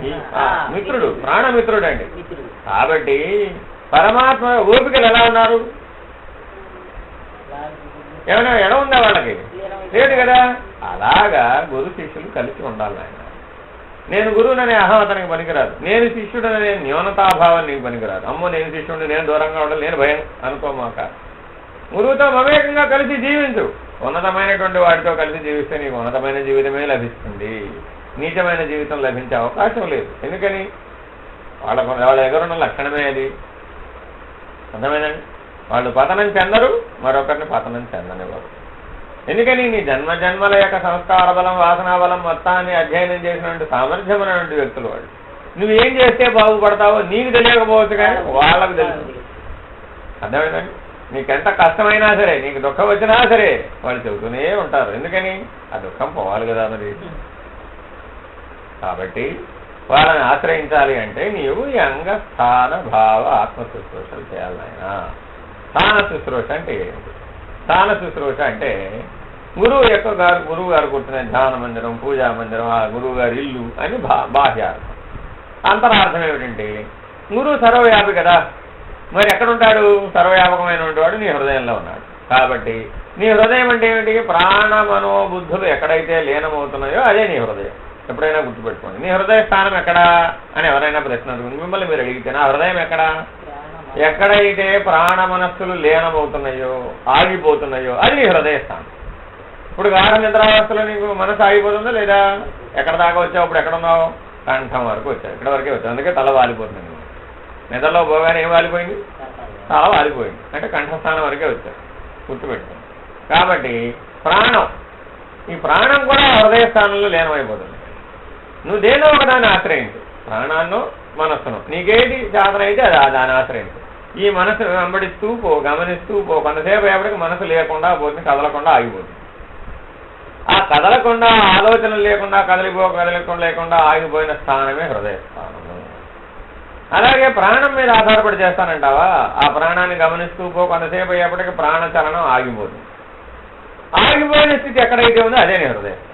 మిత్రుడు, ప్రాణమిత్రుడు అండి. కాబట్టి పరమాత్మ ఓపికలు ఎలా ఉన్నారు? ఏమైనా ఎడ ఉందా వాళ్ళకి? లేదు కదా. అలాగా గురు శిష్యులు కలిసి ఉండాలి. ఆయన నేను గురువుననే అహం అతనికి పనికిరాదు, నేను శిష్యుడనే న్యూనతాభావం నీకు పనికిరాదు. అమ్మో నేను శిష్యుడిని, నేను దూరంగా ఉండాలి, నేను భయం అనుకోమాక. గురువుతో మమేకంగా కలిసి జీవించు. ఉన్నతమైనటువంటి వాటితో కలిసి జీవిస్తే నీకు ఉన్నతమైన జీవితమే లభిస్తుంది, నీచమైన జీవితం లభించే అవకాశం లేదు. ఎందుకని? వాళ్ళ దగ్గర ఉన్న లక్షణమే అది. అర్థమైందండి? వాళ్ళు పతనం చెందరు, మరొకరిని పతనం చెందనివ్వరు. ఎందుకని? నీ జన్మ జన్మల యొక్క సంస్కార బలం, వాసనా బలం మొత్తాన్ని అధ్యయనం చేసినటువంటి సామర్థ్యం ఉన్నటువంటి వ్యక్తులు వాళ్ళు. నువ్వేం చేస్తే బాగుపడతావో నీకు తెలియకపోవచ్చు, కానీ వాళ్ళకు తెలుసు. అర్థమైందండి? నీకెంత కష్టమైనా సరే, నీకు దుఃఖం వచ్చినా సరే వాళ్ళు చెబుతూనే ఉంటారు. ఎందుకని? ఆ దుఃఖం పోవాలి కదా మరి. కాబట్టి వాళ్ళని ఆశ్రయించాలి అంటే నీవు ఈ అంగ స్థాన భావ ఆత్మ శుశ్రూషలు చేయాలి. ఆయన స్థాన శుశ్రూష అంటే ఏంటి? స్థాన శుశ్రూష అంటే గురువు గారు కూర్చునే ధ్యాన మందిరం, పూజా మందిరం, ఆ గురువు గారి ఇల్లు అని బాహ్యార్థం. అంతరార్థం ఏమిటంటే గురువు సర్వవ్యాపి కదా, మరి ఎక్కడుంటాడు? సర్వవ్యాపకమైన వాడు నీ హృదయంలో ఉన్నాడు. కాబట్టి నీ హృదయం అంటే ఏమిటి? ప్రాణ మనోబుద్ధులు ఎక్కడైతే లీనమవుతున్నాయో అదే నీ హృదయం. ఎప్పుడైనా గుర్తుపెట్టుకోండి. నీ హృదయ స్థానం ఎక్కడా అని ఎవరైనా ప్రశ్న మిమ్మల్ని మీరు అడిగితే, నా హృదయం ఎక్కడా? ఎక్కడైతే ప్రాణ మనస్సులు లీనమవుతున్నాయో, ఆగిపోతున్నాయో అది నీ హృదయ స్థానం. ఇప్పుడు గాఢ నిద్రావస్థలో నీకు మనసు ఆగిపోతుందా లేదా? ఎక్కడ దాకా వచ్చావు? ఇప్పుడు ఎక్కడున్నావు? కంఠం వరకు వచ్చావు, ఇక్కడ వరకే వచ్చావు. అందుకే తల వాలిపోతుంది. నిద్రలో పోగానే ఏం వాలిపోయింది? తల వాలిపోయింది. అంటే కంఠస్థానం వరకే వచ్చావు, గుర్తుపెట్టుకోండి. కాబట్టి ప్రాణం, ఈ ప్రాణం కూడా హృదయ స్థానంలో లీనమైపోతుంది. నువ్వు దేనో ఒకదాన్ని ఆశ్రయించు, ప్రాణాన్నో మనస్సును. నీకేది సాధన అయితే అది దాన్ని ఆశ్రయించు. ఈ మనసు వెంబడిస్తూ పో, గమనిస్తూ పో. కొంతసేపు అయ్యేప్పటికి మనసు లేకుండా పోతుంది, కదలకుండా ఆగిపోతుంది. ఆ కదలకుండా, ఆలోచనలు లేకుండా, లేకుండా ఆగిపోయిన స్థానమే హృదయ స్థానము. అలాగే ప్రాణం మీద ఆధారపడి చేస్తానంటావా? ఆ ప్రాణాన్ని గమనిస్తూ పో, కొంతసేపు అయ్యేప్పటికి ప్రాణ చలనం ఆగిపోతుంది. ఆగిపోయిన స్థితి ఎక్కడైతే ఉందో అదే నీ హృదయ స్థానం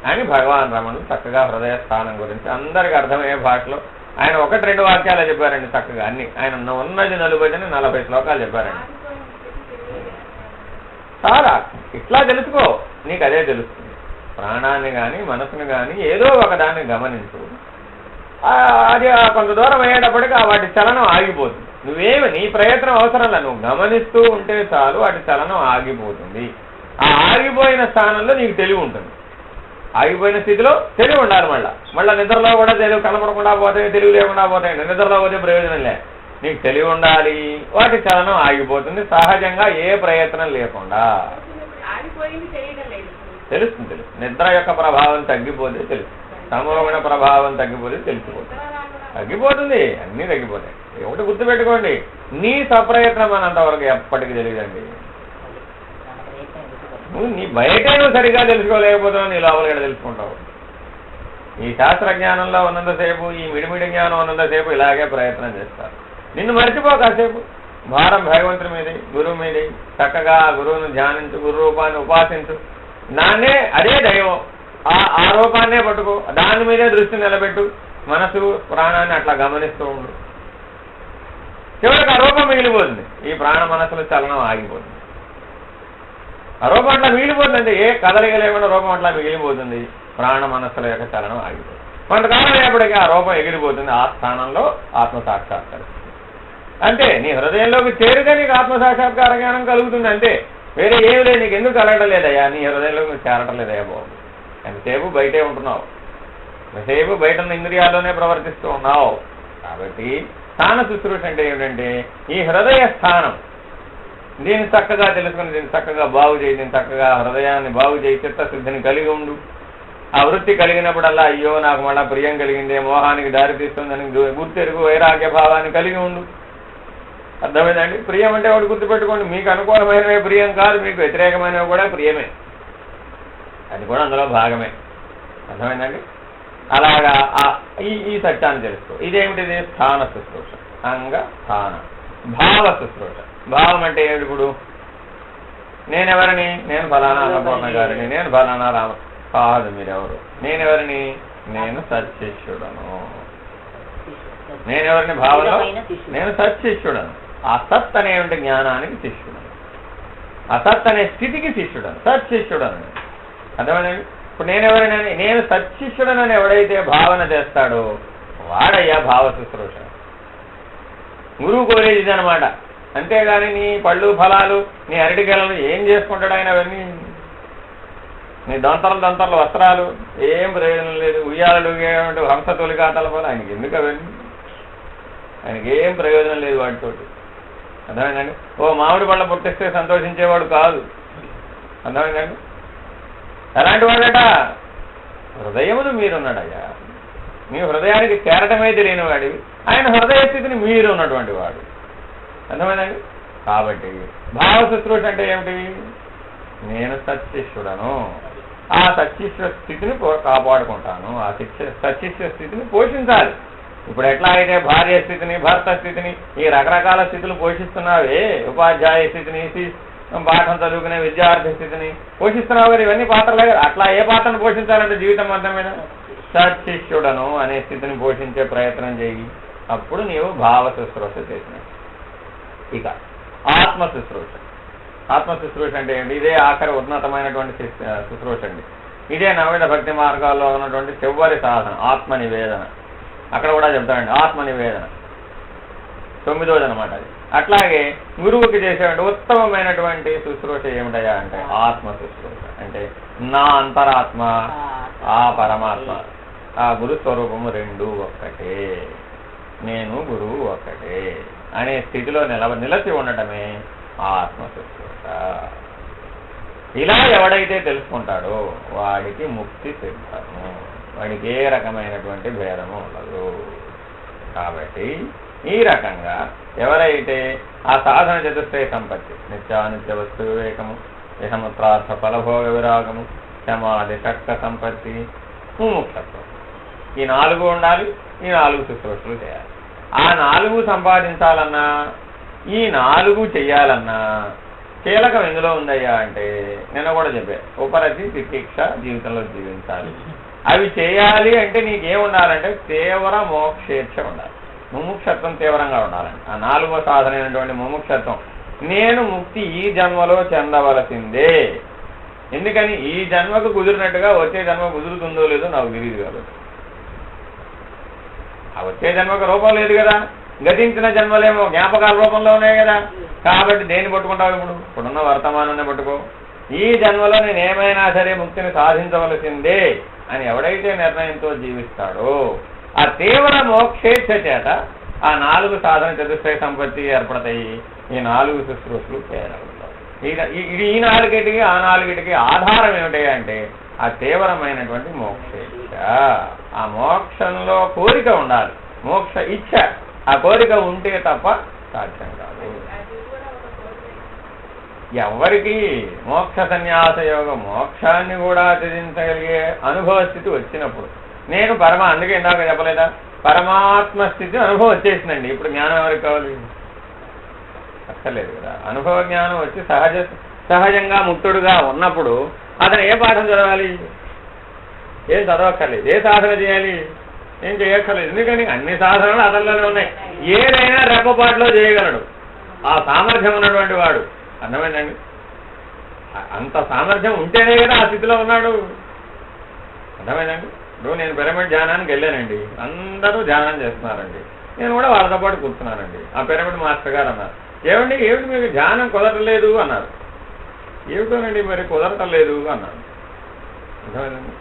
అని భగవాన్ రమణుడు చక్కగా హృదయ స్థానం గురించి అందరికి అర్థమయ్యే భాషలో ఆయన 1-2 వాక్యాలు చెప్పారండి చక్కగా. అన్ని ఆయన ఉన్నది 40 శ్లోకాలు చెప్పారండి. చాలా ఇట్లా తెలుసుకో, నీకు అదే తెలుస్తుంది. ప్రాణాన్ని కానీ మనసుని కానీ ఏదో ఒకదాన్ని గమనించు. అది కొంత దూరం అయ్యేటప్పటికి వాటి చలనం ఆగిపోతుంది. నువ్వేమి నీ ప్రయత్నం అవసరంలా, నువ్వు గమనిస్తూ ఉంటే చాలు వాటి చలనం ఆగిపోతుంది. ఆ ఆగిపోయిన స్థానంలో నీకు తెలివి ఉంటుంది. ఆగిపోయిన స్థితిలో తెలివి ఉండాలి. మళ్ళీ నిద్రలో కూడా తెలివి కనపడకుండా పోతాయి, తెలివి లేకుండా పోతాయండి. నిద్రలో పోతే ప్రయోజనం లే. నీకు తెలివి ఉండాలి, వాటి చలనం ఆగిపోతుంది సహజంగా, ఏ ప్రయత్నం లేకుండా. తెలుస్తుంది. నిద్ర యొక్క ప్రభావం తగ్గిపోతే తెలుస్తుంది, సమూహమైన ప్రభావం తగ్గిపోతే తెలిసిపోతుంది. తగ్గిపోతుంది, అన్నీ తగ్గిపోతాయి. ఒకటి గుర్తుపెట్టుకోండి, నీ సప్రయత్నం అన్నంతవరకు ఎప్పటికీ తెలియదండి. నీ బయటే నువ్వు సరిగా తెలుసుకోలేకపోతున్నావు, నీ లోపల తెలుసుకుంటావు. ఈ శాస్త్రజ్ఞానంలో ఉన్నంతసేపు, ఈ మిడిమిడి జ్ఞానం ఉన్నంతసేపు ఇలాగే ప్రయత్నం చేస్తారు. నిన్ను మర్చిపో కాసేపు, భారం భగవంతుడి మీదే, గురువు మీదే. చక్కగా గురువును ధ్యానించు, గురు రూపాన్ని ఉపాసించు, దాన్నే అదే దైవం, ఆ రూపాన్నే పట్టుకో, దాని మీదే దృష్టి నిలబెట్టు, మనసు ప్రాణాన్ని అట్లా గమనిస్తూ ఉండు. చివరికి ఆ రూపం మిగిలిపోతుంది, ఈ ప్రాణ మనసుల చలనం ఆగిపోతుంది. ఆ రూపం అట్లా మిగిలిపోతుందంటే ఏ కదలిక లేకుండా రూపం అట్లా మిగిలిపోతుంది, ప్రాణ మనస్సుల యొక్క చలనం ఆగిపోతుంది. కొంతకాలం అయ్యేప్పటికీ ఆ రూపం ఎగిరిపోతుంది, ఆ స్థానంలో ఆత్మసాక్షాత్కారం. అంతే, నీ హృదయంలోకి చేరితే నీకు ఆత్మసాక్షాత్కార జ్ఞానం కలుగుతుంది. అంతే, వేరే ఏమి లేదు. నీకు ఎందుకు కలగడం లేదయ్యా, నీ హృదయంలోకి నువ్వు చేరటం లేదయ్యా బాబు. ఎంతసేపు బయటే ఉంటున్నావు, ఎంతసేపు బయట ఉన్న ఇంద్రియాల్లోనే ప్రవర్తిస్తూ ఉన్నావు. కాబట్టి స్థాన శుశ్రూష అంటే ఏమిటంటే ఈ హృదయ స్థానం, దీన్ని చక్కగా తెలుసుకుని, దీన్ని చక్కగా బాగు చేయి, దీన్ని చక్కగా హృదయాన్ని బాగు చేయి, చిత్తశుద్ధిని కలిగి ఉండు. ఆ వృత్తి కలిగినప్పుడల్లా అయ్యో నాకు మళ్ళా ప్రియం కలిగిందే, మోహానికి దారితీస్తుందని గుర్తెరుగు, వైరాగ్య భావాన్ని కలిగి ఉండు. అర్థమైందండి? ప్రియం అంటే ఒకటి గుర్తుపెట్టుకోండి, మీకు అనుకూలమైనవే ప్రియం కాదు, మీకు వ్యతిరేకమైనవి కూడా ప్రియమే, అది కూడా అందులో భాగమే. అర్థమైందండి? అలాగా ఈ సత్యాన్ని తెలుసుకో. ఇదేమిటిది? స్థాన శుశ్రూష, అంగ స్థాన. భావ శుశ్రూష. భావం అంటే ఏమిటి? ఇప్పుడు నేనెవరిని? నేను ఫలానా అన్నపూర్ణ గారిని, నేను ఫలానా రామ కాదు. మీరెవరు? నేనెవరిని? నేను సత్శిష్యుడను. నేనెవరిని భావంలో? నేను సత్శిష్యుడను. ఆ సత్ అనేటువంటి జ్ఞానానికి శిష్యుడను, అసత్ అనే స్థితికి శిష్యుడను, సత్శిష్యుడను. అర్థమైందండి? ఇప్పుడు నేనెవరిని? నేను సత్శిష్యుడనని ఎవడైతే భావన చేస్తాడో వాడయ్యా భావ శుశ్రూష. గురువు కోరేది ఇదనమాట. అంతేగాని నీ పళ్ళు ఫలాలు, నీ అరటికెలను ఏం చేసుకుంటాడు ఆయన? అవన్నీ నీ దంతర్లు వస్త్రాలు ఏం ప్రయోజనం లేదు. ఉయ్యాలలు హంస తొలికాతల పోలు ఆయనకి ఎందుకు? అవన్నీ ఆయనకి ఏం ప్రయోజనం లేదు వాటితోటి. అర్థమైందండి? ఓ మామిడి పళ్ళ పుట్టిస్తే సంతోషించేవాడు కాదు. అర్థమైందండి? ఎలాంటి వాడట? హృదయమును మీరున్నాడయ్యా. మీ హృదయానికి చేరటమే తెలియని వాడివి, ఆయన హృదయ స్థితిని మీరు ఉన్నటువంటి వాడు. అర్థమైందండి? కాబట్టి భావ శుశ్రూష అంటే ఏమిటి? నేను సత్శిష్యుడను, ఆ సత్శిష్య స్థితిని కాపాడుకుంటాను, ఆ సత్శిష్య స్థితిని పోషించాలి. ఇప్పుడు ఎట్లా అయితే భార్య స్థితిని, భర్త స్థితిని, ఈ రకరకాల స్థితులు పోషిస్తున్నావే, ఉపాధ్యాయ స్థితిని, పాఠం చదువుకునే విద్యార్థి స్థితిని పోషిస్తున్నావు కదా, ఇవన్నీ పాత్రలే కదా. అట్లా ఏ పాత్రను పోషించాలంటే జీవితం మొత్తం మీద సత్శిష్యుడను అనే స్థితిని పోషించే ప్రయత్నం చేయి. అప్పుడు నీవు భావ శుశ్రూష చేసినట్టు. ఇక ఆత్మ శుశ్రూష. ఆత్మ శుశ్రూష అంటే ఏంటి? ఇదే ఆఖరి ఉన్నతమైనటువంటి శుశ్రూష అండి. ఇదే నవవిధ భక్తి మార్గాల్లో ఉన్నటువంటి చివరి సాధన, ఆత్మ నివేదన. అక్కడ కూడా చెప్తాడండి ఆత్మ నివేదన, 9వది అనమాట అది. అట్లాగే గురువుకి చేసేటువంటి ఉత్తమమైనటువంటి శుశ్రూష ఏమిటయా అంటే ఆత్మ శుశ్రూష. అంటే నా అంతరాత్మ, ఆ పరమాత్మ, ఆ గురు స్వరూపము రెండూ ఒక్కటే, నేను గురువు ఒక్కటే అనే స్థితిలో నిలచి ఉండటమే ఆత్మ శుశ్రూష. ఇలా ఎవడైతే తెలుసుకుంటాడో వాడికి ముక్తి సిద్ధము, వాడికి ఏ రకమైనటువంటి భేదము ఉండదు. కాబట్టి ఈ రకంగా ఎవరైతే ఆ సాధన చతుష్టయ సంపత్తి, నిత్యానిత్య వస్తు వివేకము, యశముత్రార్థ ఫలభోగ విరాగము, సమాధి షట్క సంపత్తి, ముముక్షత్వం, ఈ 4 ఉండాలి. ఈ 4 శుశ్రూషలు చేయాలి. ఆ 4 సంపాదించాలన్నా, ఈ 4 చెయ్యాలన్నా కీలకం ఎందులో ఉందయ్యా అంటే నిన్న కూడా చెప్పా, ఉపరతి తితిక్ష జీవితంలో జీవించాలి. అవి చేయాలి అంటే నీకేం ఉండాలంటే తీవ్ర మోక్షేచ్ఛ ఉండాలి, ముముక్షత్వం తీవ్రంగా ఉండాలండి. ఆ 4వ సాధన అయినటువంటి ముముక్షత్వం, నేను ముక్తి ఈ జన్మలో చెందవలసిందే. ఎందుకని? ఈ జన్మకు కుదిరినట్టుగా వచ్చే జన్మ కుదురుతుందో లేదో నాకు తెలియదు కాబట్టి. ఆ వచ్చే జన్మకు రూపం లేదు కదా, గతించిన జన్మలేమో జ్ఞాపకాల రూపంలో ఉన్నాయి కదా. కాబట్టి దేన్ని పట్టుకుంటావు? ఇప్పుడున్న వర్తమానాన్ని పట్టుకో. ఈ జన్మలో నేను ఏమైనా సరే ముక్తిని సాధించవలసిందే అని ఎవడైతే నిర్ణయంతో జీవిస్తాడో ఆ తీవ్ర మోక్షేచ్ఛ చేత ఆ 4 సాధన చతుష్టయ సంపత్తి ఏర్పడతాయి. ఈ 4 శుశ్రూషలు చేయగలుగుతారు. ఈ 4టికి ఆ 4టికి ఆధారం ఏమిటి అంటే ఆ తీవ్రమైనటువంటి మోక్ష. ఆ మోక్షంలో కోరిక ఉండాలి, మోక్ష ఇచ్ఛ. ఆ కోరిక ఉంటే తప్ప సాధ్యం కాదు. ఎవరికి మోక్ష సన్యాస యోగం మోక్షాన్ని కూడా త్యజించగలిగే అనుభవ స్థితి వచ్చినప్పుడు, నేను అందుకే ఇందాక చెప్పలేదా, పరమాత్మ స్థితి అనుభవం వచ్చేసిందండి. ఇప్పుడు జ్ఞానం ఎవరికి కావాలి? అక్కర్లేదు కదా. అనుభవ జ్ఞానం వచ్చి సహజంగా ముక్తుడుగా ఉన్నప్పుడు అతను ఏ పాఠం చదవాలి? ఏం చదవక్కర్లేదు. ఏ సాధన చేయాలి? ఏం చేయక్కర్లేదు. ఎందుకని అన్ని సాధనలు అతనిలోనే ఉన్నాయి. ఏదైనా రెప్పపాటులో చేయగలడు ఆ సామర్థ్యం ఉన్నటువంటి వాడు. అర్థమైందండి? అంత సామర్థ్యం ఉంటేనే కదా ఆ స్థితిలో ఉన్నాడు. అర్థమైందండి? ఇప్పుడు నేను పిరమిడ్ ధ్యానానికి వెళ్ళానండి, అందరూ ధ్యానం చేస్తున్నారండి, నేను కూడా వాళ్ళతో పాటు కూర్చున్నానండి. ఆ పిరమిడ్ మాస్టర్ గారు అన్నారు, ఏమిటి మీకు ధ్యానం కుదరలేదు అన్నారు. ఏమిటోనండి మరి కుదరటం లేదు అన్నారు. అర్థమైందండి?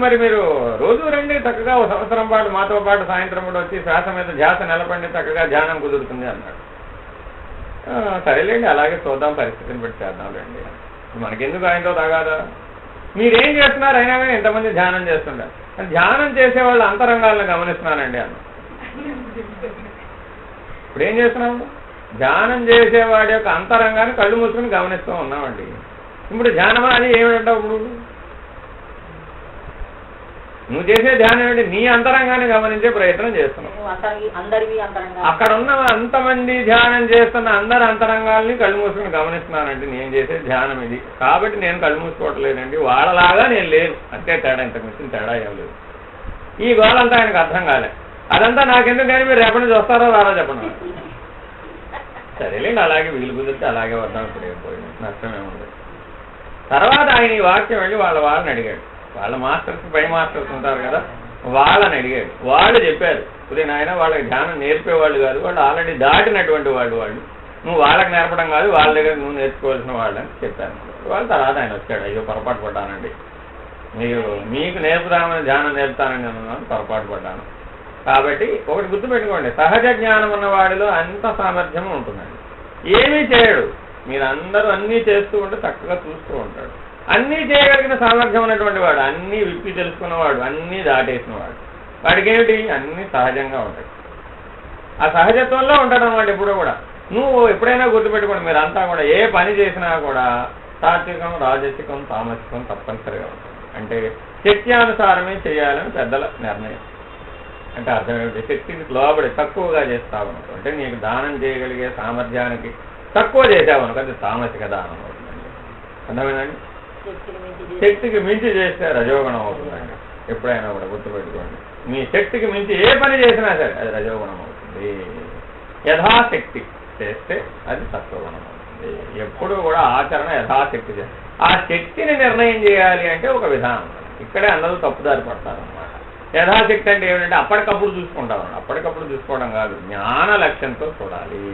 మరి మీరు రోజు రండి, చక్కగా 1 సంవత్సరం పాటు మాతో పాటు సాయంత్రం కూడా వచ్చి శ్వాస మీద ధ్యాస నిలబడి చక్కగా ధ్యానం కుదురుతుంది అన్నాడు. సరేలేండి, అలాగే చూద్దాం, పరిస్థితిని బట్టి చేద్దాంలేండి. మనకెందుకు ఆయనతో తగాదా? మీరేం చేస్తున్నారు? అయినా కానీ ఎంతమంది ధ్యానం చేస్తుంటారు. ధ్యానం చేసే వాళ్ళ అంతరంగాలను గమనిస్తున్నానండి అన్న. ఇప్పుడు ఏం చేస్తున్నాము? ధ్యానం చేసేవాడి యొక్క అంతరంగాన్ని కళ్ళు మూసుకుని గమనిస్తూ ఉన్నామండి. ఇప్పుడు ధ్యానం అది ఏమిటంటావు? ఇప్పుడు నువ్వు చేసే ధ్యానం ఏంటి? నీ అంతరంగాన్ని గమనించే ప్రయత్నం చేస్తున్నావు. అక్కడ ఉన్న అంతమంది ధ్యానం చేస్తున్న అందరి అంతరంగాల్ని కళ్ళు మూసుకుని గమనిస్తున్నానండి. నేను చేసే ధ్యానం ఇది కాబట్టి నేను కళ్ళు మూసుకోవట్లేదండి, వాళ్ళలాగా నేను లేను, అంతే తేడా. ఇంతకు మించిన తేడా ఏం లేదు. ఈ గోలంతా ఆయనకు అర్థం కాలే. అదంతా నాకెందుకు కానీ మీరు రేపటి నుంచి వస్తారో రారో చెప్పండి. సరేలేండి, అలాగే వీలు కుదిరితే అలాగే వద్దాం, ఇప్పుడు అయిపోయింది, నష్టమేముంది. తర్వాత ఆయన ఈ వాక్యం వెళ్ళి వాళ్ళని అడిగాడు. వాళ్ళ మాస్టర్స్, పై మాస్టర్స్ ఉంటారు కదా, వాళ్ళని అడిగాడు. వాళ్ళు చెప్పారు, ఇప్పుడు నాయన వాళ్ళకి ధ్యానం నేర్పేవాళ్ళు కాదు, వాళ్ళు ఆల్రెడీ దాటినటువంటి వాళ్ళు. నువ్వు వాళ్ళకి నేర్పడం కాదు, వాళ్ళ దగ్గర నువ్వు నేర్చుకోవాల్సిన వాళ్ళని చెప్పాను. వాళ్ళ తర్వాత ఆయన వచ్చాడు, అయ్యో పొరపాటు పడ్డానండి, మీకు నేర్పుదామని ధ్యానం నేర్పుతానని అన్నాను, పొరపాటు పడ్డాను. కాబట్టి ఒకటి గుర్తుపెట్టుకోండి, సహజ జ్ఞానం ఉన్న వాడిలో అంత సామర్థ్యం ఉంటుందండి. ఏమీ చేయడు, మీరందరూ అన్నీ చేస్తూ ఉంటే చక్కగా చూస్తూ ఉంటాడు. అన్నీ చేయగలిగిన సామర్థ్యం ఉన్నటువంటి వాడు, అన్నీ విప్పి తెలుసుకున్నవాడు, అన్నీ దాటేసినవాడు, వాడికి ఏమిటి? అన్నీ సహజంగా ఉంటాయి. ఆ సహజత్వంలో ఉంటాడు అన్నమాట. ఎప్పుడూ కూడా నువ్వు ఎప్పుడైనా గుర్తుపెట్టుకోండి, మీరంతా కూడా ఏ పని చేసినా కూడా సాత్వికం, రాజసికం, తామసికం తప్పనిసరిగా ఉంటుంది. అంటే శక్త్యానుసారమే చేయాలని పెద్దల నిర్ణయం. అంటే అర్థం ఏమిటి? శక్తికి లోబడి తక్కువగా చేస్తావు అనుకో, అంటే నీకు దానం చేయగలిగే సామర్థ్యానికి తక్కువ చేసావు అనుకో, అది తామసిక దానం అవుతుందండి. అర్థమేనండి? శక్తికి మించి చేస్తే రజోగుణం అవుతుందండి. ఎప్పుడైనా కూడా గుర్తుపెట్టుకోండి, మీ శక్తికి మించి ఏ పని చేసినా సరే అది రజోగుణం అవుతుంది. యథాశక్తి చేస్తే అది సత్వగుణం అవుతుంది. ఎప్పుడు కూడా ఆచరణ యథాశక్తి చేయాలి. ఆ శక్తిని నిర్ణయం చేయాలి అంటే ఒక విధానం. ఇక్కడే అందరూ తప్పుదారి పడతారు అన్నమాట. యథాశక్తి అంటే ఏమిటంటే అప్పటికప్పుడు చూసుకుంటాం. అప్పటికప్పుడు చూసుకోవడం కాదు, జ్ఞాన లక్ష్యంతో చూడాలి.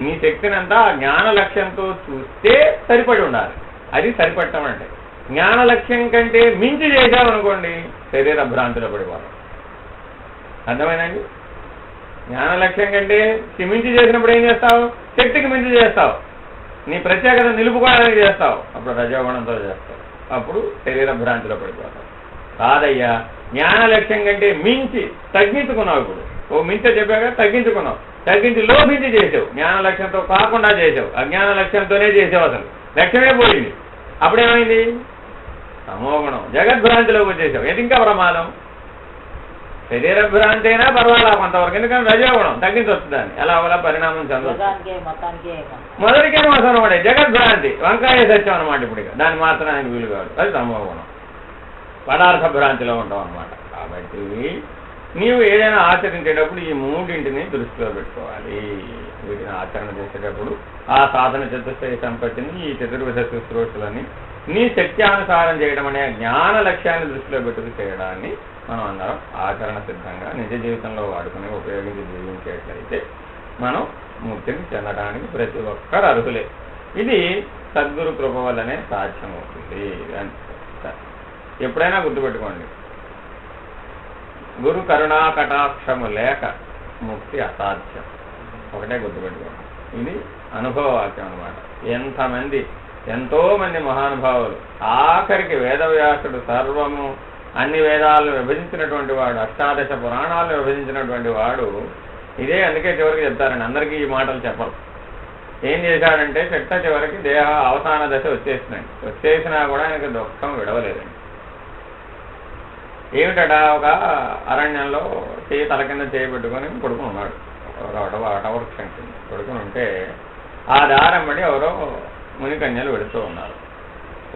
మీ శక్తిని అంతా జ్ఞాన లక్ష్యంతో చూస్తే సరిపడి ఉండాలి. అది సరిపడటం అంటే. జ్ఞాన లక్ష్యం కంటే మించి చేశామనుకోండి శరీర భ్రాంతిలో పడిపోతాం. అర్థమైందండి? జ్ఞాన లక్ష్యం కంటే మించి చేసినప్పుడు ఏం చేస్తావు? శక్తికి మించి చేస్తావు, నీ ప్రత్యేకత నిలుపుకోవడానికి చేస్తావు, అప్పుడు రజోగుణంతో చేస్తావు, అప్పుడు శరీర భ్రాంతిలో పడిపోతావు. కాదయ్యా, జ్ఞాన లక్ష్యం కంటే మించి తగ్గించుకున్నావు. ఇప్పుడు ఓ మించి చెప్పాక తగ్గించుకున్నావు, తగ్గించి లోపించి చేసావు, జ్ఞాన లక్ష్యంతో కాకుండా చేసావు, అజ్ఞాన లక్ష్యంతోనే చేసావు, అసలు లక్ష్యమే పోయింది. అప్పుడేమైంది? తమోగుణం, జగద్భ్రాంతిలోకి వచ్చేసావు. ఇది ఇంకా ప్రమాదం. శరీర భ్రాంతి అయినా పర్వాలా కొంతవరకు, ఎందుకంటే రజోగుణం తగ్గించవచ్చు, దాన్ని ఎలా అలా పరిణామం చెందవచ్చు. మొదటికేమో అసలు పడే జగద్భ్రాంతి, వంకాయ సత్యం అనమాట. ఇప్పుడు దాన్ని మాత్రం ఆయనకు వీలు కాదు, అది తమోగుణం. పదార్థ భ్రాంతిలో ఉంటాం అనమాట. కాబట్టి నీవు ఏదైనా ఆచరించేటప్పుడు ఈ మూడింటిని దృష్టిలో పెట్టుకోవాలి. వీటిని ఆచరణ చేసేటప్పుడు ఆ సాధన చతుష్టయ సంపత్తిని, ఈ చతుర్విధ శుశ్రూషలని నీ శక్త్యానుసారం చేయడం అనే జ్ఞాన లక్ష్యాన్ని దృష్టిలో పెట్టుకు చేయడాన్ని మనం అందరం ఆచరణ సిద్ధంగా నిజ జీవితంలో వాడుకుని ఉపయోగించి జీవించేట్లయితే మనం ముక్తిని చెందడానికి ప్రతి ఒక్కరు అర్హులే. ఇది సద్గురు కృప వల్లనే సాధ్యమవుతుంది. ఎప్పుడైనా గుర్తుపెట్టుకోండి, గురు కరుణా కటాక్షము లేక ముక్తి అసాధ్యం. ఒకటే గుర్తుపెట్టుకోండి. ఇది అనుభవవాక్యం అన్నమాట. ఎంతో మంది మహానుభావులు, ఆఖరికి వేదవ్యాసుడు సర్వము అన్ని వేదాలను విభజించినటువంటి వాడు, అష్టాదశ పురాణాలను విభజించినటువంటి వాడు ఇదే. అందుకే చివరికి చెప్తారండి, అందరికీ ఈ మాటలు చెప్పరు. ఏం చేశాడంటే చివరికి దేహ అవసాన దశ వచ్చేసినా కూడా ఆయనకు దుఃఖం విడవలేదండి. ఏమిటట, ఒక అరణ్యంలో తల కింద చేయబెట్టుకొని పడుకుని ఉన్నాడు. వటవృక్షం కింద పడుకుని ఉంటే ఆ దారంబడి ఎవరో మునికన్యలు వెళుతూ ఉన్నారు.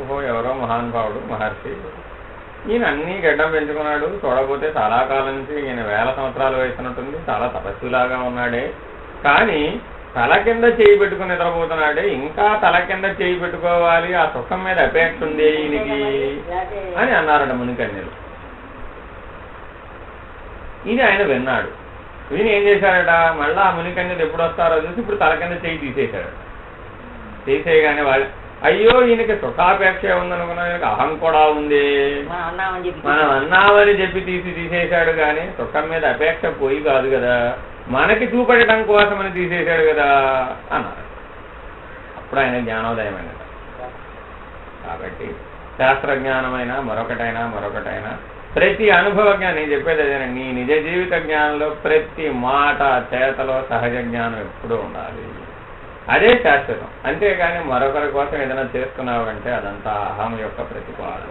ఓహో, ఎవరో మహానుభావుడు మహర్షి, ఈయన అన్నీ గడ్డం పెంచుకున్నాడు, చూడకపోతే చాలా కాలం నుంచి ఈయన 1000 సంవత్సరాలు వయసున్నట్టుంది, చాలా తపస్సులాగా ఉన్నాడే, కానీ తల కింద చేయి పెట్టుకుని నిద్రపోతున్నాడే, ఇంకా తల కింద చేయి పెట్టుకోవాలి, ఆ సుఖం మీద అపేక్ష ఉంది ఈయనకి అని అన్నారట మునికన్యలు. ఇది ఆయన విన్నాడు. ఈయన ఏం చేశాడట, మళ్ళీ ఆ మునికన్యలు ఎప్పుడు వస్తారో చూసి ఇప్పుడు తల కింద చేయి తీసేశాడు. తీసేయగానే వాళ్ళు, అయ్యో ఈయనకి సుఖాపేక్ష ఉందనుకున్నా, ఈయనకి అహం కూడా ఉంది, మనం అన్నామని చెప్పి తీసేశాడు, కానీ సుఖం మీద అపేక్ష పోయి కాదు కదా, మనకి చూపెట్టడం కోసమని తీసేశాడు కదా అన్నారు. అప్పుడు ఆయన జ్ఞానోదయమైనట. కాబట్టి శాస్త్రజ్ఞానమైనా మరొకటైనా ప్రతి అనుభవ జ్ఞానం, నేను చెప్పేది అదేనండి, నీ నిజ జీవిత జ్ఞానంలో ప్రతి మాట చేతలో సహజ జ్ఞానం ఎప్పుడూ ఉండాలి. అదే శాశ్వతం. అంతేగాని మరొకరి కోసం ఏదైనా చేస్తున్నావు అంటే అదంతా అహం యొక్క ప్రతిపాదన.